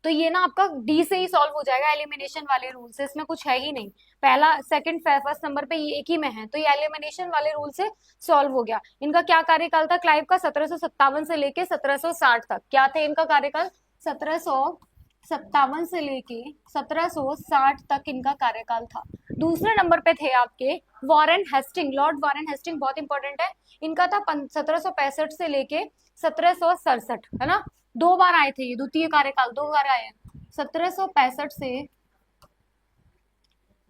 तो ये ना आपका डी से ही सॉल्व हो जाएगा, एलिमिनेशन वाले रूल से, इसमें कुछ है ही नहीं। पहला सेकंड फर्स्ट नंबर पे ये एक ही में है, तो ये एलिमिनेशन वाले रूल से सॉल्व हो गया। इनका क्या कार्यकाल था क्लाइव का? 1757 से लेके 1760 तक। क्या थे इनका कार्यकाल? 1757 से लेके 1760 तक इनका कार्यकाल था। दूसरे नंबर पे थे आपके Warren Hasting, Lord Warren Hasting, बहुत इंपॉर्टेंट है। इनका था 1765 से लेके 1767, है ना। 2 बार आए थे ये, द्वितीय कार्यकाल 2 बार आए हैं, 1765 से,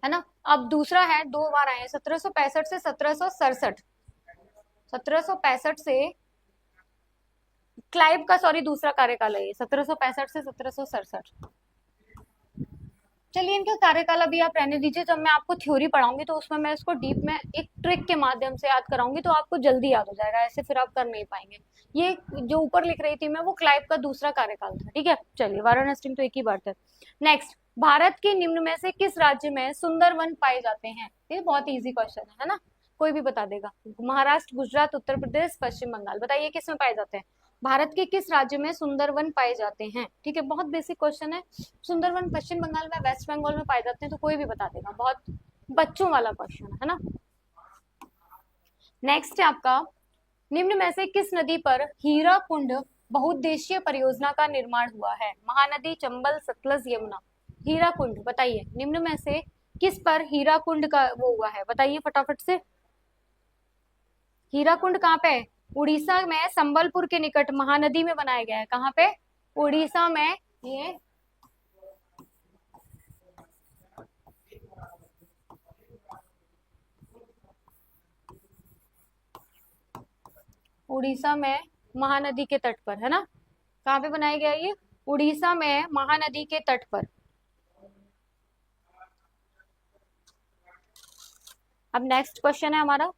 है ना। अब दूसरा है 2 बार आए हैं, 1765 से 1767, 1765 से क्लाइव का, सॉरी, दूसरा कार्यकाल है ये, 1765 से 1767। चलिए इनका कार्यकाल अभी आप रहने दीजिए, जब मैं आपको थ्योरी पढ़ाऊंगी तो उसमें मैं इसको डीप में एक ट्रिक के माध्यम से याद कराऊंगी, तो आपको जल्दी याद हो जाएगा, ऐसे फिर आप कर नहीं पाएंगे। ये जो ऊपर लिख रही थी मैं, वो क्लाइव का दूसरा कार्यकाल था। ठीक है, चलिए वॉरेन हेस्टिंग तो एक ही बात है। नेक्स्ट, भारत के निम्न में से किस राज्य में सुंदर वन पाए जाते हैं? ये बहुत ईजी क्वेश्चन है ना, कोई भी बता देगा। महाराष्ट्र, गुजरात, उत्तर प्रदेश, पश्चिम बंगाल, बताइए किस में पाए जाते हैं? भारत के किस राज्य में सुंदरवन पाए जाते हैं? ठीक है, बहुत बेसिक क्वेश्चन है। सुंदरवन पश्चिम बंगाल में, वेस्ट बंगाल में पाए जाते हैं, तो कोई भी बता देगा, बहुत बच्चों वाला क्वेश्चन है ना। नेक्स्ट है आपका, निम्न में से किस नदी पर हीराकुंड बहुउद्देशीय परियोजना का निर्माण हुआ है? महानदी, चंबल, सतलज, यमुना। हीराकुंड बताइए, निम्न में से किस पर हीराकुंड का वो हुआ है, बताइए फटाफट से। हीराकुंड कहाँ पे है? उड़ीसा में संबलपुर के निकट महानदी में बनाया गया है। कहाँ पे? उड़ीसा में। ये उड़ीसा में महानदी के तट पर है ना। कहाँ पे बनाया गया ये? उड़ीसा में महानदी के तट पर। अब नेक्स्ट क्वेश्चन है हमारा,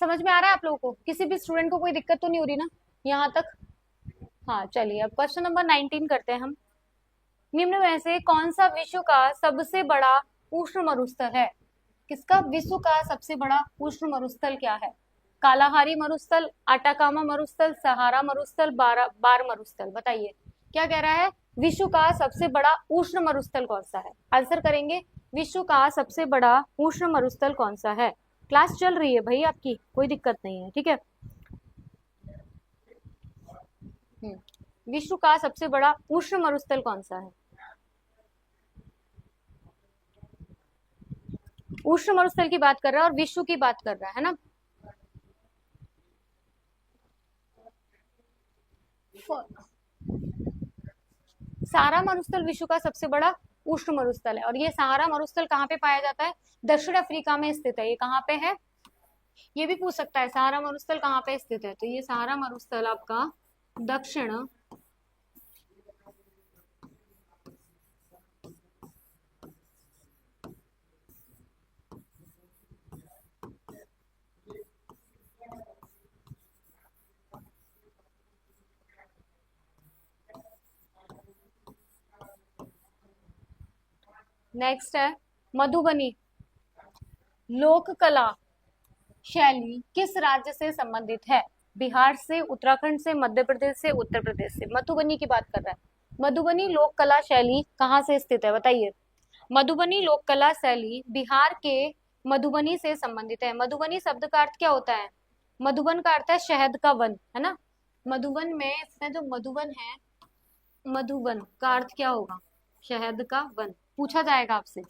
समझ में आ रहा है आप लोगों को? किसी भी स्टूडेंट को कोई दिक्कत तो नहीं हो रही ना यहाँ तक? हाँ चलिए, अब क्वेश्चन नंबर 19 करते हैं हम। निम्न में से कौन सा विश्व का सबसे बड़ा उष्ण मरुस्थल है? किसका? विश्व का सबसे बड़ा उष्ण मरुस्थल क्या है? कालाहारी मरुस्थल, आटाकामा मरुस्थल, सहारा मरुस्थल, बार मरुस्थल। बताइए क्या कह रहा है? विश्व का सबसे बड़ा उष्ण मरुस्थल कौन सा है? आंसर करेंगे, विश्व का सबसे बड़ा उष्ण मरुस्थल कौन सा है। क्लास चल रही है भाई आपकी, कोई दिक्कत नहीं है, ठीक है। विश्व का सबसे बड़ा उष्ण मरुस्थल कौन सा है? उष्ण मरुस्थल की बात कर रहा है और विश्व की बात कर रहा है ना। सहारा मरुस्थल विश्व का सबसे बड़ा उष्ण मरुस्थल है, और ये सहारा मरुस्थल कहाँ पे पाया जाता है? दक्षिण अफ्रीका में स्थित है। ये कहाँ पे है? ये भी पूछ सकता है, सहारा मरुस्थल कहाँ पे स्थित है? तो ये सहारा मरुस्थल आपका दक्षिण नेक्स्ट है मधुबनी लोक कला शैली किस राज्य से संबंधित है? बिहार से, उत्तराखंड से, मध्य प्रदेश से, उत्तर प्रदेश से। मधुबनी की बात कर रहा है। मधुबनी लोक कला शैली कहाँ से स्थित है बताइए। मधुबनी लोक कला शैली बिहार के मधुबनी से संबंधित है। मधुबनी शब्द का अर्थ क्या होता है? मधुबन का अर्थ है शहद का वन, है ना। मधुबन में इसमें जो मधुबन है, मधुबन का अर्थ क्या होगा? शहद का वन। पूछा जाएगा आपसे।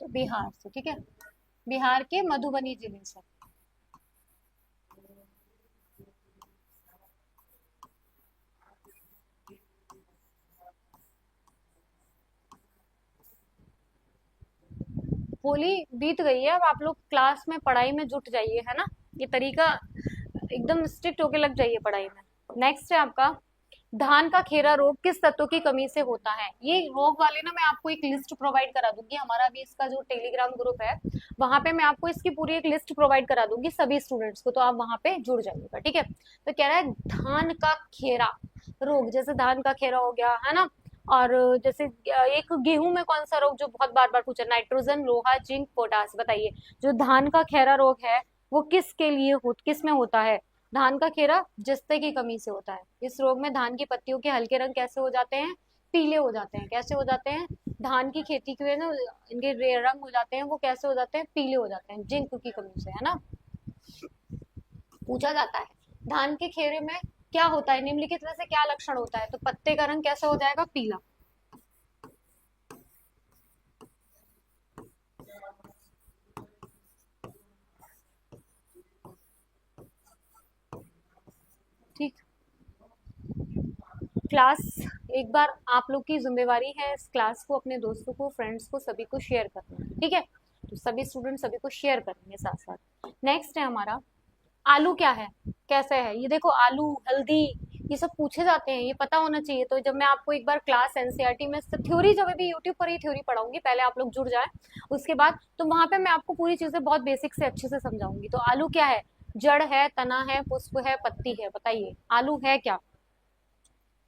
तो बिहार से, ठीक है, बिहार के मधुबनी जिले से। होली बीत गई है, अब आप लोग क्लास में पढ़ाई में जुट जाइए, है ना। ये तरीका एकदम स्ट्रिक्ट होके लग जाइए पढ़ाई में। नेक्स्ट है आपका, धान का खेरा रोग किस तत्व की कमी से होता है? ये रोग वाले ना मैं आपको एक लिस्ट प्रोवाइड करा दूंगी, हमारा भी इसका जो टेलीग्राम ग्रुप है वहां पे मैं आपको इसकी पूरी एक लिस्ट प्रोवाइड करा दूंगी सभी स्टूडेंट्स को, तो आप वहां पे जुड़ जाइएगा, ठीक है। तो कह रहा है धान का खेरा रोग, जैसे धान का खेरा हो गया, है ना। और जैसे एक गेहूं में कौन सा रोग जो बहुत बार बार पूछा, नाइट्रोजन, लोहा, जिंक, पोटास। बताइए जो धान का खेरा रोग है वो किसके लिए किस में होता है? धान का खेरा जस्ते की कमी से होता है। इस रोग में धान की पत्तियों के हल्के रंग कैसे हो जाते हैं? पीले हो जाते हैं। कैसे हो जाते हैं? धान की खेती के ना इनके रंग हो जाते हैं, वो कैसे हो जाते हैं? पीले हो जाते हैं, जिंक की कमी से, है ना। पूछा जाता है धान के खेरे में क्या होता है, निम्नलिखित में से क्या लक्षण होता है? तो पत्ते का रंग कैसा हो जाएगा? पीला। ठीक, क्लास एक बार आप लोग की जिम्मेवारी है इस क्लास को अपने दोस्तों को, फ्रेंड्स को, सभी को शेयर करना, ठीक है। तो सभी स्टूडेंट सभी को शेयर करेंगे साथ साथ। नेक्स्ट है हमारा, आलू क्या है, कैसे है? ये देखो, आलू हेल्दी ये सब पूछे जाते हैं, ये पता होना चाहिए। तो जब मैं आपको एक बार क्लास एनसीईआरटी में थ्योरी, जब भी यूट्यूब पर ही थ्योरी पढ़ाऊंगी, पहले आप लोग जुड़ जाए, उसके बाद तो वहां पे मैं आपको पूरी चीजें बहुत बेसिक से अच्छे से समझाऊंगी। तो आलू क्या है? जड़ है, तना है, पुष्प है, पत्ती है। बताइए आलू है क्या?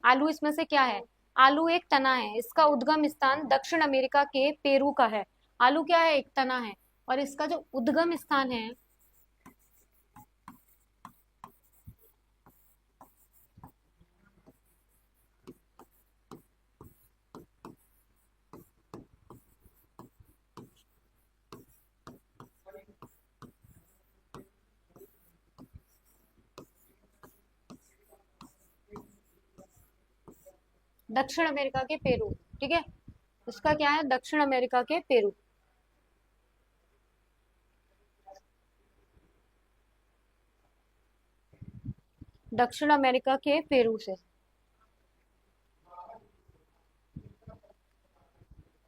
आलू इसमें से क्या है? आलू एक तना है, इसका उद्गम स्थान दक्षिण अमेरिका के पेरू का है। आलू क्या है? एक तना है, और इसका जो उद्गम स्थान है, दक्षिण अमेरिका के पेरू। ठीक है, इसका क्या है? दक्षिण अमेरिका के पेरू। दक्षिण अमेरिका के पेरू से।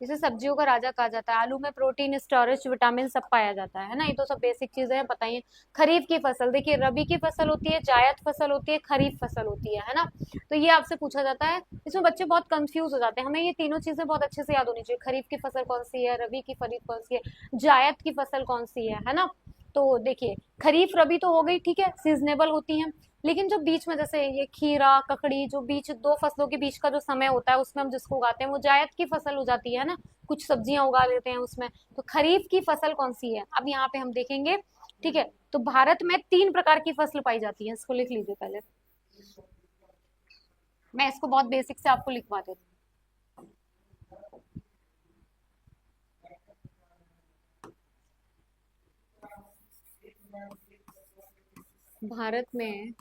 इसे सब्जियों का राजा कहा जाता है। आलू में प्रोटीन, स्टोरेज, विटामिन सब पाया जाता है ना। ये तो सब बेसिक चीजें हैं, बताइए। खरीफ की फसल, देखिए रबी की फसल होती है, जायद फसल होती है, खरीफ फसल होती है ना। तो ये आपसे पूछा जाता है। इसमें बच्चे बहुत कंफ्यूज हो जाते हैं। हमें ये तीनों चीजें बहुत अच्छे से याद होनी चाहिए। खरीफ की फसल कौन सी है, रबी की फसल कौन सी है, जायद की फसल कौन सी है ना। तो देखिए, खरीफ रबी तो हो गई, ठीक है, सीजनेबल होती है। लेकिन जो बीच में, जैसे ये खीरा, ककड़ी, जो बीच दो फसलों के बीच का जो समय होता है, उसमें हम जिसको उगाते हैं वो जायद की फसल हो जाती है ना। कुछ सब्जियां उगा लेते हैं उसमें। तो खरीफ की फसल कौन सी है, अब यहाँ पे हम देखेंगे। ठीक है, तो भारत में 3 प्रकार की फसल पाई जाती है, इसको लिख लीजिए पहले। मैं इसको बहुत बेसिक से आपको लिखवा देती हूँ। भारत में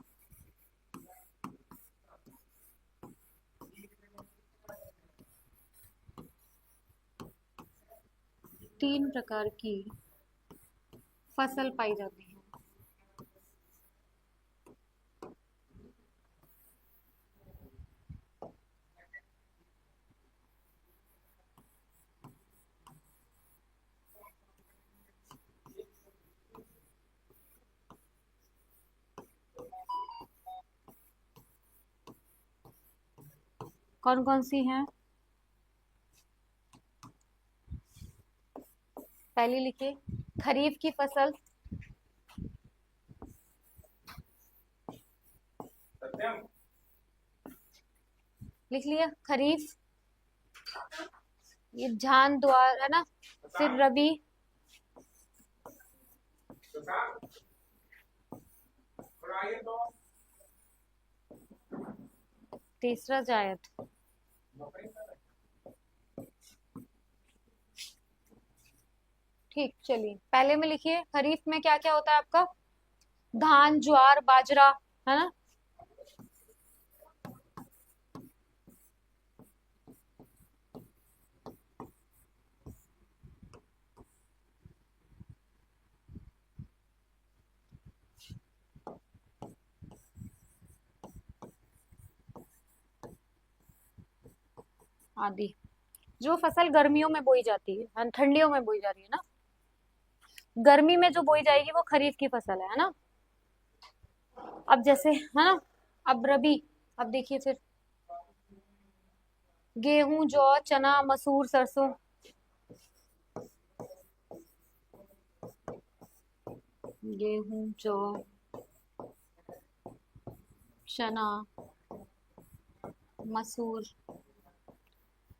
3 प्रकार की फसल पाई जाती है। कौन कौन सी हैं? पहली लिखिए, खरीफ की फसल। लिख लिया खरीफ, ये धान द्वार है ना। फिर रबी, तीसरा जायद। ठीक, चलिए पहले में लिखिए, खरीफ में क्या क्या होता है आपका? धान, ज्वार, बाजरा, है ना। आदि। जो फसल गर्मियों में बोई जाती है, हाँ, ठंडियों में बोई जा रही है ना। गर्मी में जो बोई जाएगी वो खरीफ की फसल है ना। अब जैसे है ना, अब रबी, अब देखिए फिर गेहूं, जौ, चना, मसूर, सरसों। गेहूं, जौ, चना, मसूर।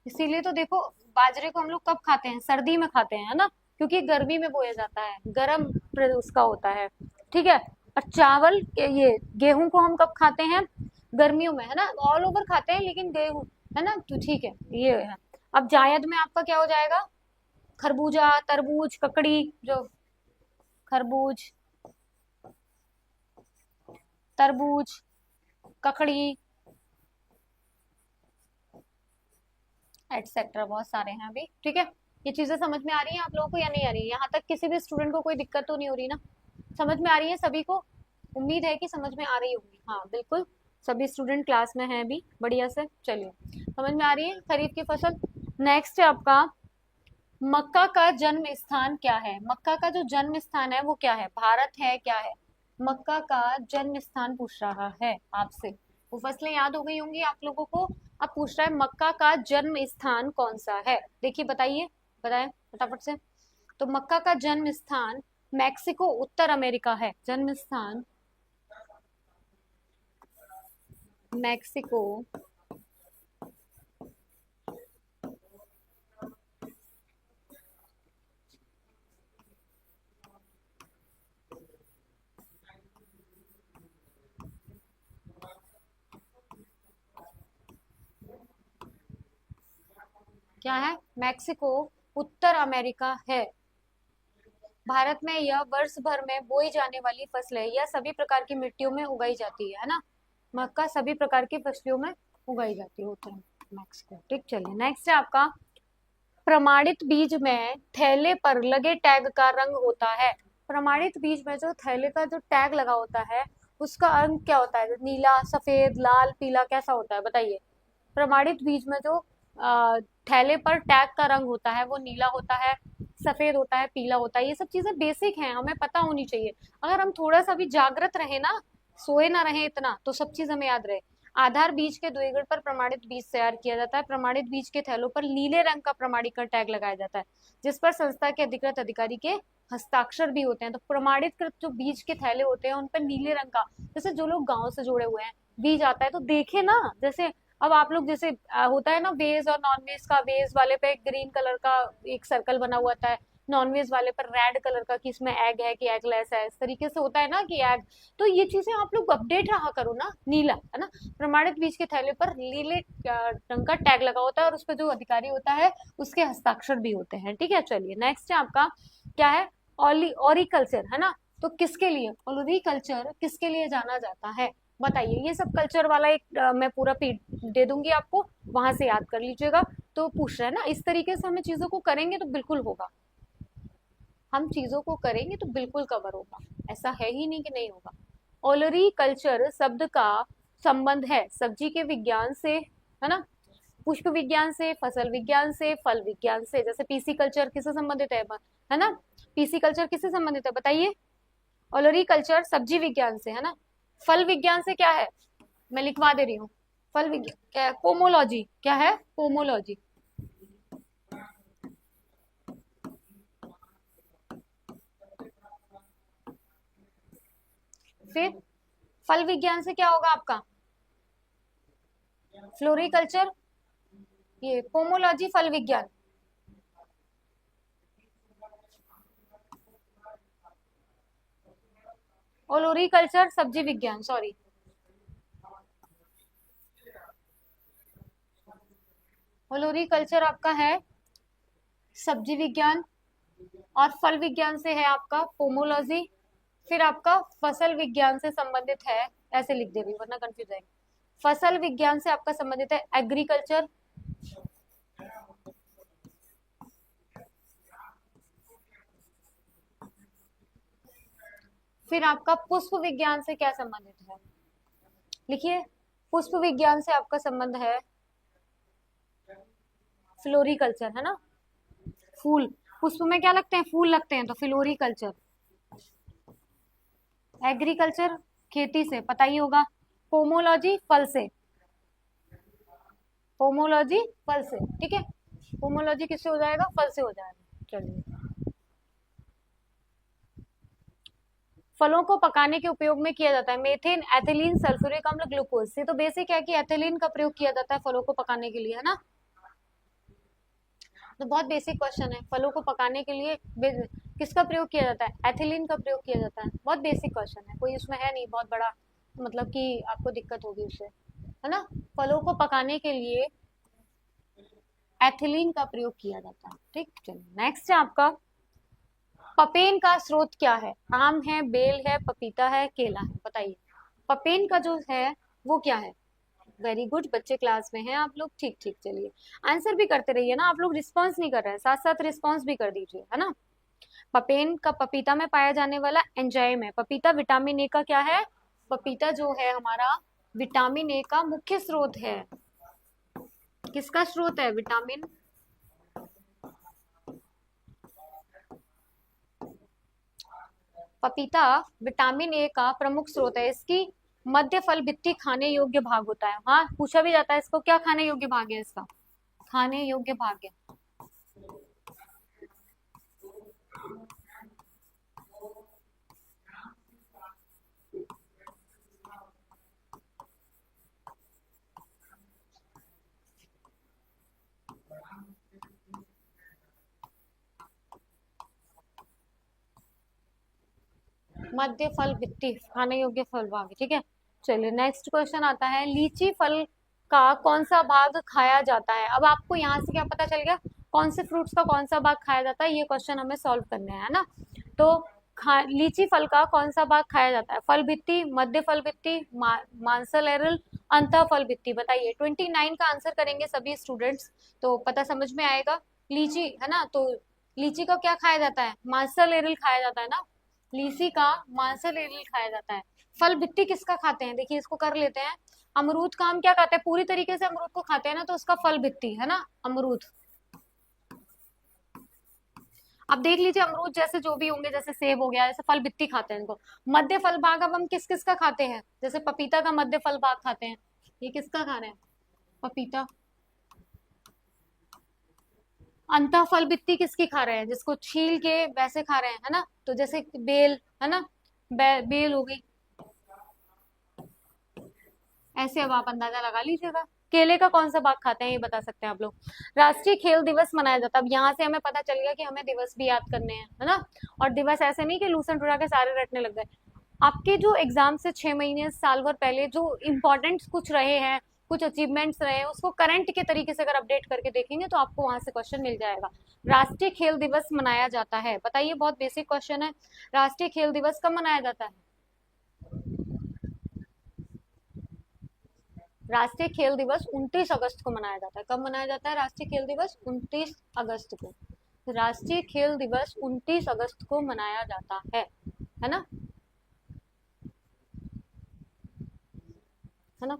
इसीलिए तो देखो, बाजरे को हम लोग कब खाते हैं? सर्दी में खाते हैं, है ना, क्योंकि गर्मी में बोया जाता है, गर्म उसका होता है। ठीक है। और चावल ये गेहूं को हम कब खाते हैं? गर्मियों में, है ना। ऑल ओवर खाते हैं, लेकिन गेहूं, है ना। तो ठीक है, ये है। अब जायद में आपका क्या हो जाएगा? खरबूजा, तरबूज, ककड़ी, जो खरबूज, तरबूज, ककड़ी, एटसेट्रा, बहुत सारे हैं अभी। ठीक है, ये चीजें समझ में आ रही हैं आप लोगों को या नहीं आ रही है? यहाँ तक किसी भी स्टूडेंट को कोई दिक्कत तो नहीं हो रही ना? समझ में आ रही है सभी को? उम्मीद है कि समझ में आ रही होगी। हाँ बिल्कुल, सभी स्टूडेंट क्लास में हैं अभी बढ़िया से। चलिए, समझ में आ रही है खरीफ की फसल। नेक्स्ट है आपका, मक्का का जन्म स्थान क्या है? मक्का का जो जन्म स्थान है वो क्या है? भारत है, क्या है? मक्का का जन्म स्थान पूछ रहा है आपसे। वो फसलें याद हो गई होंगी आप लोगों को। अब पूछ रहा है मक्का का जन्म स्थान कौन सा है। देखिए बताइए, बताएं फटाफट से। तो मक्का का जन्म स्थान मैक्सिको उत्तर अमेरिका है। जन्म स्थान मैक्सिको क्या है, मैक्सिको उत्तर अमेरिका है। भारत में यह वर्ष भर में बोई जाने वाली फसलें यह सभी प्रकार की मिट्टियों में उगाई जाती है ना। मक्का सभी प्रकार की फसलों में उगाई जाती है उत्तर मैक्सिको। ठीक, चलिए नेक्स्ट है आपका, प्रमाणित बीज में थैले पर लगे टैग का रंग होता है। प्रमाणित बीज में जो थैले का जो टैग लगा होता है उसका रंग क्या होता है, नीला, सफेद, लाल, पीला, कैसा होता है बताइए। प्रमाणित बीज में जो थैले पर टैग का रंग होता है वो नीला होता है, सफेद होता है, पीला होता है। ये सब चीजें बेसिक हैं, हमें पता होनी चाहिए। अगर हम थोड़ा सा भी जागृत रहे ना, सोए ना रहे इतना, तो सब चीज हमें याद रहे। आधार बीज के द्विगुण पर प्रमाणित बीज तैयार किया जाता है। प्रमाणित बीज के थैलों पर नीले रंग का प्रमाणीकरण टैग लगाया जाता है जिस पर संस्था के अधिकृत अधिकारी के हस्ताक्षर भी होते हैं। तो प्रमाणित जो बीज के थैले होते हैं उन पर नीले रंग का, जैसे जो लोग गांव से जुड़े हुए हैं, बीज आता है तो देखे ना, जैसे अब आप लोग जैसे होता है ना वेज और नॉन वेज का, वेज वाले पे ग्रीन कलर का एक सर्कल बना हुआ था, नॉन वेज वाले पर रेड कलर का कि इसमें एग है कि एगलेस है, इस तरीके से होता है ना कि एग। तो ये चीजें आप लोग अपडेट रहा करो ना, नीला है ना। प्रमाणित बीज के थैले पर नीले रंग का टैग लगा होता है और उस पर जो अधिकारी होता है उसके हस्ताक्षर भी होते हैं। ठीक है, चलिए नेक्स्ट है आपका क्या है, ओरिकल्चर है ना। तो किसके लिए ओलोरीकल्चर किसके लिए जाना जाता है बताइए। ये सब कल्चर वाला एक मैं पूरा पीठ दे दूंगी आपको, वहां से याद कर लीजिएगा। तो पूछ रहे हैं ना, इस तरीके से हमें चीजों को करेंगे तो बिल्कुल होगा, हम चीजों को करेंगे तो बिल्कुल कवर होगा, ऐसा है ही नहीं कि नहीं होगा। ओलरी कल्चर शब्द का संबंध है सब्जी के विज्ञान से, है ना, पुष्प विज्ञान से, फसल विज्ञान से, फल विज्ञान से। जैसे पीसी कल्चर किससे संबंधित है ना, पीसी कल्चर किससे संबंधित है बताइए। ओलरी कल्चर सब्जी विज्ञान से, है ना। फल विज्ञान से क्या है, मैं लिखवा दे रही हूँ। फल विज्ञान क्या है, पोमोलॉजी, क्या है, पोमोलॉजी। फिर फल विज्ञान से क्या होगा आपका, फ्लोरिकल्चर, ये पोमोलॉजी फल विज्ञान। ओलोरीकल्चर सब्जी विज्ञान, सॉरी। ओलोरीकल्चर आपका है सब्जी विज्ञान और फल विज्ञान से है आपका पोमोलॉजी। फिर आपका फसल विज्ञान से संबंधित है, ऐसे लिख दे रही हूँ वरना कंफ्यूज आएंगे। फसल विज्ञान से आपका संबंधित है एग्रीकल्चर। फिर आपका पुष्प विज्ञान से क्या संबंधित है, लिखिए। पुष्प विज्ञान से आपका संबंध है फ्लोरिकल्चर, है ना। फूल, पुष्प में क्या लगते हैं, फूल लगते हैं, तो फ्लोरिकल्चर। एग्रीकल्चर खेती से, पता ही होगा। पोमोलॉजी फल से, पोमोलॉजी फल से, ठीक है। पोमोलॉजी किससे हो जाएगा, फल से हो जाएगा। चलिए, फलों को पकाने के उपयोग में किया जाता है मेथेन, एथिलीन, सल्फ्यूरिक अम्ल, ग्लूकोज से। तो बेसिक है कि एथिलीन का प्रयोग किया जाता है फलों को पकाने के लिए, है ना। तो बहुत बेसिक क्वेश्चन है, फलों को पकाने के लिए किसका प्रयोग किया जाता है, एथिलीन का प्रयोग किया जाता है। बहुत बेसिक क्वेश्चन है, कोई उसमें है नहीं बहुत बड़ा, मतलब कि आपको दिक्कत होगी उससे, है ना। फलों को पकाने के लिए एथिलीन का प्रयोग किया जाता है। ठीक, चलिए नेक्स्ट है आपका, पपेन का स्रोत क्या है। आम है, बेल है, पपीता है, केला है, बताइए। पपेन का जो है वो क्या है। वेरी गुड, बच्चे क्लास में हैं आप लोग, ठीक ठीक। चलिए आंसर भी करते रहिए ना, आप लोग रिस्पॉन्स नहीं कर रहे हैं, साथ साथ रिस्पॉन्स भी कर दीजिए, है ना। पपेन का पपीता में पाया जाने वाला एंजाइम है। पपीता विटामिन ए का क्या है, पपीता जो है हमारा विटामिन ए का मुख्य स्रोत है। किसका स्रोत है, विटामिन, पपीता विटामिन ए का प्रमुख स्रोत है। इसकी मध्य फल भित्ति खाने योग्य भाग होता है। हाँ, पूछा भी जाता है इसको, क्या खाने योग्य भाग है इसका? खाने योग्य भाग है। मध्य फल भित्ति खाने योग्य फल भाग, ठीक है। चलिए नेक्स्ट क्वेश्चन आता है, लीची फल का कौन सा भाग खाया जाता है? अब आपको यहाँ से क्या पता चल गया, कौन से फ्रूट्स का कौन सा भाग खाया जाता है, ये क्वेश्चन हमें सॉल्व करना है ना। तो लीची फल का कौन सा भाग खाया जाता है? फल भित्ति, मध्य फल भित्ति, मांसल एरल, अंत फल भित्ति। बताइए, 29 का आंसर करेंगे सभी स्टूडेंट्स, तो पता समझ में आएगा। लीची है ना, तो लीची का क्या खाया जाता है? मांसल एरल खाया जाता है ना, लीची का मांसल एरल खाया जाता है। फल भित्ति किसका खाते हैं? देखिए इसको कर लेते हैं। अमरूद का हम क्या खाते हैं? पूरी तरीके से अमरूद को खाते हैं ना, तो उसका फल भित्ति है ना अमरूद। अब देख लीजिए, अमरूद जैसे जो भी होंगे, जैसे सेब हो गया, जैसे फल भित्ति खाते हैं इनको। मध्य फल भाग अब हम किस किस का खाते हैं? जैसे पपीता का मध्य फल भाग खाते हैं, ये किसका खा रहे हैं? पपीता। अंतः फल भित्ति किसकी खा रहे हैं? जिसको छील के वैसे खा रहे हैं, है ना, तो जैसे बेल है ना, बेल हो गई। ऐसे अब आप अंदाजा लगा लीजिएगा। केले का कौन सा भाग खाते हैं, ये बता सकते हैं आप लोग। राष्ट्रीय खेल दिवस मनाया जाता है। अब यहाँ से हमें पता चल गया कि हमें दिवस भी याद करने हैं, है ना। और दिवस ऐसे नहीं कि लूसन टुरा के सारे रटने लग गए। आपके जो एग्जाम से 6 महीने साल भर पहले जो इम्पोर्टेंट कुछ रहे हैं, कुछ अचीवमेंट्स रहे हैं, उसको करंट के तरीके से अगर अपडेट करके देखेंगे तो आपको वहां से क्वेश्चन मिल जाएगा। राष्ट्रीय खेल दिवस मनाया जाता है, बताइए, बहुत बेसिक क्वेश्चन है। राष्ट्रीय खेल दिवस कब मनाया जाता है? राष्ट्रीय खेल दिवस 29 अगस्त को मनाया जाता है। कब मनाया जाता है राष्ट्रीय खेल दिवस? 29 अगस्त को। राष्ट्रीय खेल दिवस 29 अगस्त को मनाया जाता है ना, है ना।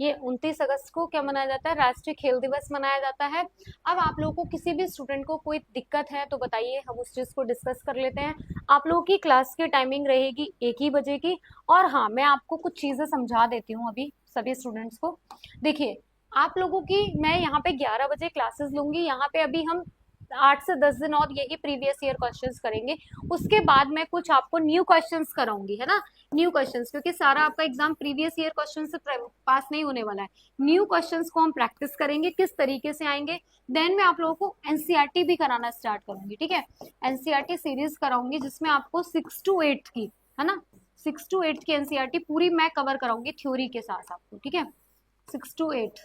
ये 29 अगस्त को क्या मनाया जाता है? राष्ट्रीय खेल दिवस मनाया जाता है। अब आप लोगों को किसी भी स्टूडेंट को कोई दिक्कत है तो बताइए, हम उस चीज को डिस्कस कर लेते हैं। आप लोगों की क्लास की टाइमिंग रहेगी 1 ही बजे की। और हाँ, मैं आपको कुछ चीजें समझा देती हूँ अभी सभी स्टूडेंट्स को। देखिए, आप लोगों की मैं यहाँ पे 11 बजे क्लासेस लूंगी। यहाँ पे अभी हम 8 से 10 दिन और यही प्रीवियस ईयर क्वेश्चंस करेंगे। उसके बाद मैं कुछ आपको न्यू क्वेश्चंस कराऊंगी, है ना, न्यू क्वेश्चंस, क्योंकि सारा आपका एग्जाम प्रीवियस ईयर क्वेश्चन से पास नहीं होने वाला है। न्यू क्वेश्चंस को हम प्रैक्टिस करेंगे, किस तरीके से आएंगे। देन मैं आप लोगों को एनसीईआरटी भी कराना स्टार्ट करूंगी, ठीक है। एनसीईआरटी सीरीज कराऊंगी जिसमें आपको 6 to 8 की, है ना, 6 to 8 की एनसीईआरटी पूरी मैं कवर कराऊंगी थ्योरी के साथ आपको, ठीक है। 6 to 8,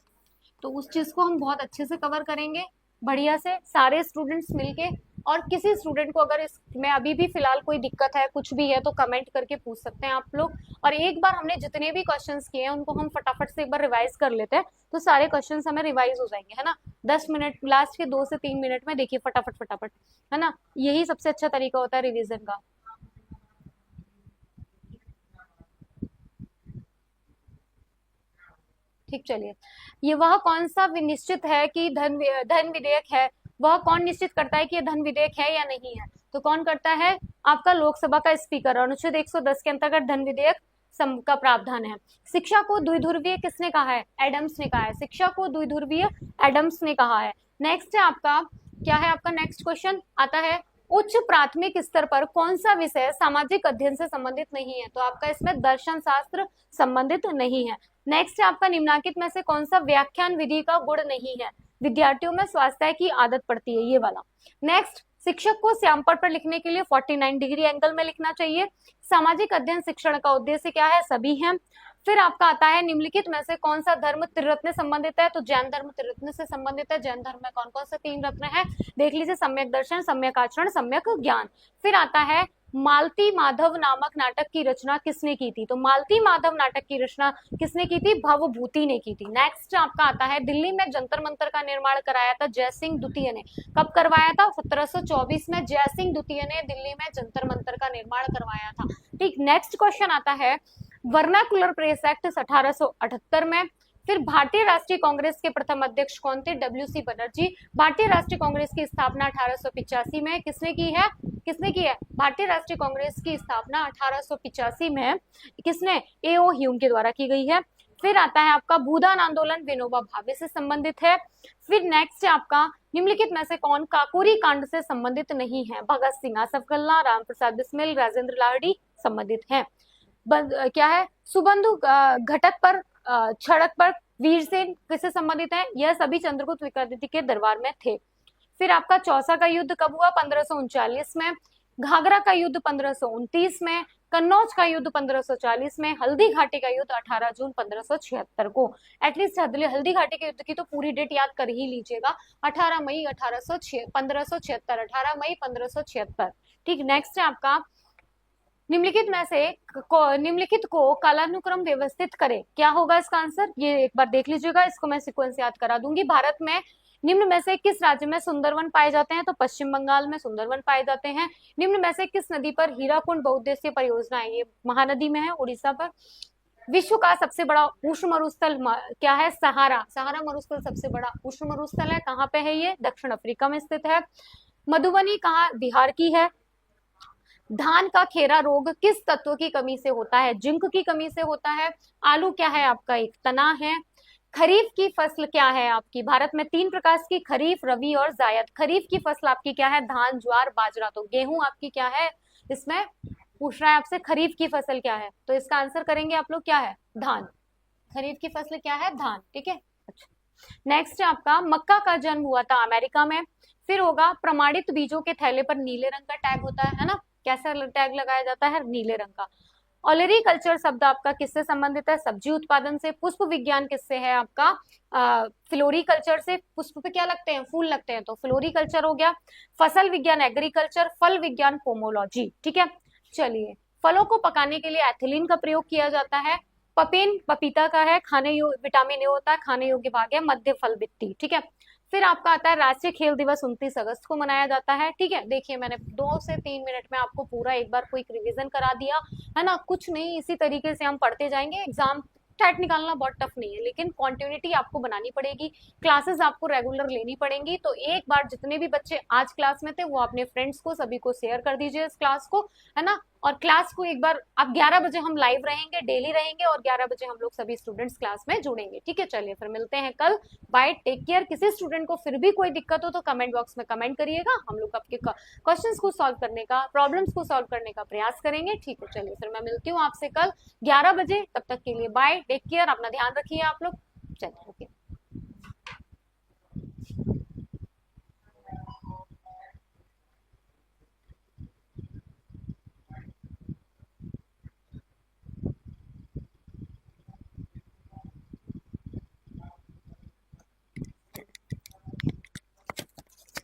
तो उस चीज को हम बहुत अच्छे से कवर करेंगे, बढ़िया से सारे स्टूडेंट्स मिलके। और किसी स्टूडेंट को अगर इसमें अभी भी फिलहाल कोई दिक्कत है, कुछ भी है, तो कमेंट करके पूछ सकते हैं आप लोग। और एक बार हमने जितने भी क्वेश्चंस किए हैं उनको हम फटाफट से एक बार रिवाइज कर लेते हैं, तो सारे क्वेश्चंस हमें रिवाइज हो जाएंगे, है ना। 10 मिनट, लास्ट के 2 से 3 मिनट में देखिए फटाफट फटाफट, है ना, यही सबसे अच्छा तरीका होता है रिविजन का। ठीक, चलिए, ये वह कौन सा निश्चित है कि धन विधेयक है? वह कौन निश्चित करता है कि यह धन विधेयक है या नहीं है? तो कौन करता है? आपका लोकसभा का स्पीकर। अनुच्छेद 110 के अंतर्गत धन विधेयक का प्रावधान है। शिक्षा को द्विध्रुवीय किसने कहा है? एडम्स ने कहा है। शिक्षा को द्विध्रुवीय एडम्स ने कहा है। नेक्स्ट है आपका, क्या है आपका नेक्स्ट क्वेश्चन आता है, उच्च प्राथमिक स्तर पर कौन सा विषय सामाजिक अध्ययन से संबंधित नहीं है? तो आपका इसमें दर्शन शास्त्र संबंधित नहीं है। नेक्स्ट है आपका, निम्नलिखित में से कौन सा व्याख्यान विधि का गुण नहीं है? विद्यार्थियों में स्वास्थ्य की आदत पड़ती है, ये वाला। नेक्स्ट, शिक्षक को श्यामपट्ट पर लिखने के लिए 49 डिग्री एंगल में लिखना चाहिए। सामाजिक अध्ययन शिक्षण का उद्देश्य क्या है? सभी हैं। फिर आपका आता है, निम्नलिखित में से कौन सा धर्म त्रिरत्न संबंधित है? तो जैन धर्म त्रिरत्न से संबंधित है। जैन धर्म में कौन कौन से 3 रत्न है? देख लीजिए, सम्यक दर्शन, सम्यक आचरण, सम्यक ज्ञान। फिर आता है, मालती माधव नामक नाटक की रचना किसने की थी? तो मालती माधव नाटक की रचना किसने की थी? भवभूति ने की थी। नेक्स्ट आपका आता है, दिल्ली में जंतर मंतर का निर्माण कराया था जय सिंह द्वितीय ने। कब करवाया था? 1724 में जय सिंह द्वितीय ने दिल्ली में जंतर मंतर का निर्माण करवाया था। ठीक, नेक्स्ट क्वेश्चन आता है, वर्नाकुलर प्रेस एक्ट 1878 में फिर भारतीय राष्ट्रीय कांग्रेस के प्रथम अध्यक्ष कौन थे? डब्ल्यू.सी. बनर्जी। भारतीय राष्ट्रीय कांग्रेस की स्थापना 1885 में किसने की है? किसने की है? भारतीय राष्ट्रीय कांग्रेस की स्थापना 1885 में किसने? ए.ओ. ह्यूम के द्वारा की गई है। फिर आता है आपका भूदान आंदोलन विनोबा भावे से संबंधित है। फिर नेक्स्ट है आपका निम्नलिखित में से कौन काकोरी कांड से संबंधित नहीं है? भगत सिंह, आसफ कल्ला, राम प्रसाद बिस्मिल, राजेंद्र लाहिड़ी संबंधित है। क्या है? सुबंधु घटक पर सड़क पर वीरसेन किससे संबंधित है? यह सभी चंद्रगुप्त विक्रमादित्य के दरबार में थे। फिर आपका चौसा का युद्ध कब हुआ? 1539 में। घाघरा का युद्ध 1529 में। कन्नौज का युद्ध 1540 में। हल्दी घाटी का युद्ध 18 जून 1576 को। एटलीस्ट हल्दी घाटी के युद्ध की तो पूरी डेट याद कर ही लीजिएगा, 18 मई 1576, 18 मई 1576। ठीक, नेक्स्ट है आपका निम्नलिखित को कालानुक्रम व्यवस्थित करें। क्या होगा इसका आंसर? ये एक बार देख लीजिएगा, इसको मैं सीक्वेंस याद करा दूंगी। भारत में निम्न में से किस राज्य में सुंदरवन पाए जाते हैं? तो पश्चिम बंगाल में सुंदरवन पाए जाते हैं। निम्न में से किस नदी पर हीराकुंड बहुउद्देशीय परियोजना है? ये महानदी में है, उड़ीसा पर। विश्व का सबसे बड़ा उष्ण मरुस्थल क्या है? सहारा। सहारा मरुस्थल सबसे बड़ा उष्ण मरुस्थल है। कहाँ पे है ये? दक्षिण अफ्रीका में स्थित है। मधुबनी कहाँ? बिहार की है। धान का खेरा रोग किस तत्व की कमी से होता है? जिंक की कमी से होता है। आलू क्या है आपका? एक तना है। खरीफ की फसल क्या है आपकी? भारत में 3 प्रकार की, खरीफ, रबी और जायद। खरीफ की फसल आपकी क्या है? धान, ज्वार, बाजरा। तो गेहूं आपकी क्या है? इसमें पूछ रहा है आपसे खरीफ की फसल क्या है, तो इसका आंसर करेंगे आप लोग क्या है? धान। खरीफ की फसल क्या है? धान। ठीक है, अच्छा। नेक्स्ट है आपका मक्का का जन्म हुआ था अमेरिका में। फिर होगा प्रमाणित बीजों के थैले पर नीले रंग का टैग होता है ना? कैसा टैग लगाया जाता है? नीले रंग का। ओलेरीकल्चर शब्द आपका किससे संबंधित है? सब्जी उत्पादन से। पुष्प विज्ञान किससे है आपका? फ्लोरिकल्चर से। पुष्प पे क्या लगते हैं? फूल लगते हैं, तो फ्लोरिकल्चर हो गया। फसल विज्ञान एग्रीकल्चर। फल विज्ञान पोमोलॉजी। ठीक है, चलिए। फलों को पकाने के लिए एथिलीन का प्रयोग किया जाता है। पपेन पपीता का है, खाने योग्य, विटामिन ए होता है, खाने योग्य भाग है। मध्य फल बित्ती। ठीक है। फिर आपका आता है राष्ट्रीय खेल दिवस 29 अगस्त को मनाया जाता है। ठीक है, देखिए मैंने 2 से 3 मिनट में आपको पूरा एक बार क्विक रिवीजन करा दिया है ना। कुछ नहीं, इसी तरीके से हम पढ़ते जाएंगे। एग्जाम टैट निकालना बहुत टफ नहीं है, लेकिन क्वांटिटी आपको बनानी पड़ेगी, क्लासेस आपको रेगुलर लेनी पड़ेंगी। तो एक बार जितने भी बच्चे आज क्लास में थे वो अपने फ्रेंड्स को सभी को शेयर कर दीजिए इस क्लास को, है ना। और क्लास को एक बार अब 11 बजे हम लाइव रहेंगे, डेली रहेंगे, और 11 बजे हम लोग सभी स्टूडेंट्स क्लास में जुड़ेंगे। ठीक है, चलिए फिर मिलते हैं कल। Bye, take care. किसी स्टूडेंट को फिर भी कोई दिक्कत हो तो कमेंट बॉक्स में कमेंट करिएगा, हम लोग आपके क्वेश्चंस को सॉल्व करने का, प्रॉब्लम्स को सॉल्व करने का प्रयास करेंगे। ठीक है, चलिए फिर मैं मिलती हूँ आपसे कल 11 बजे। तब तक के लिए बाय, टेक केयर, अपना ध्यान रखिए आप लोग। चलिए, ओके।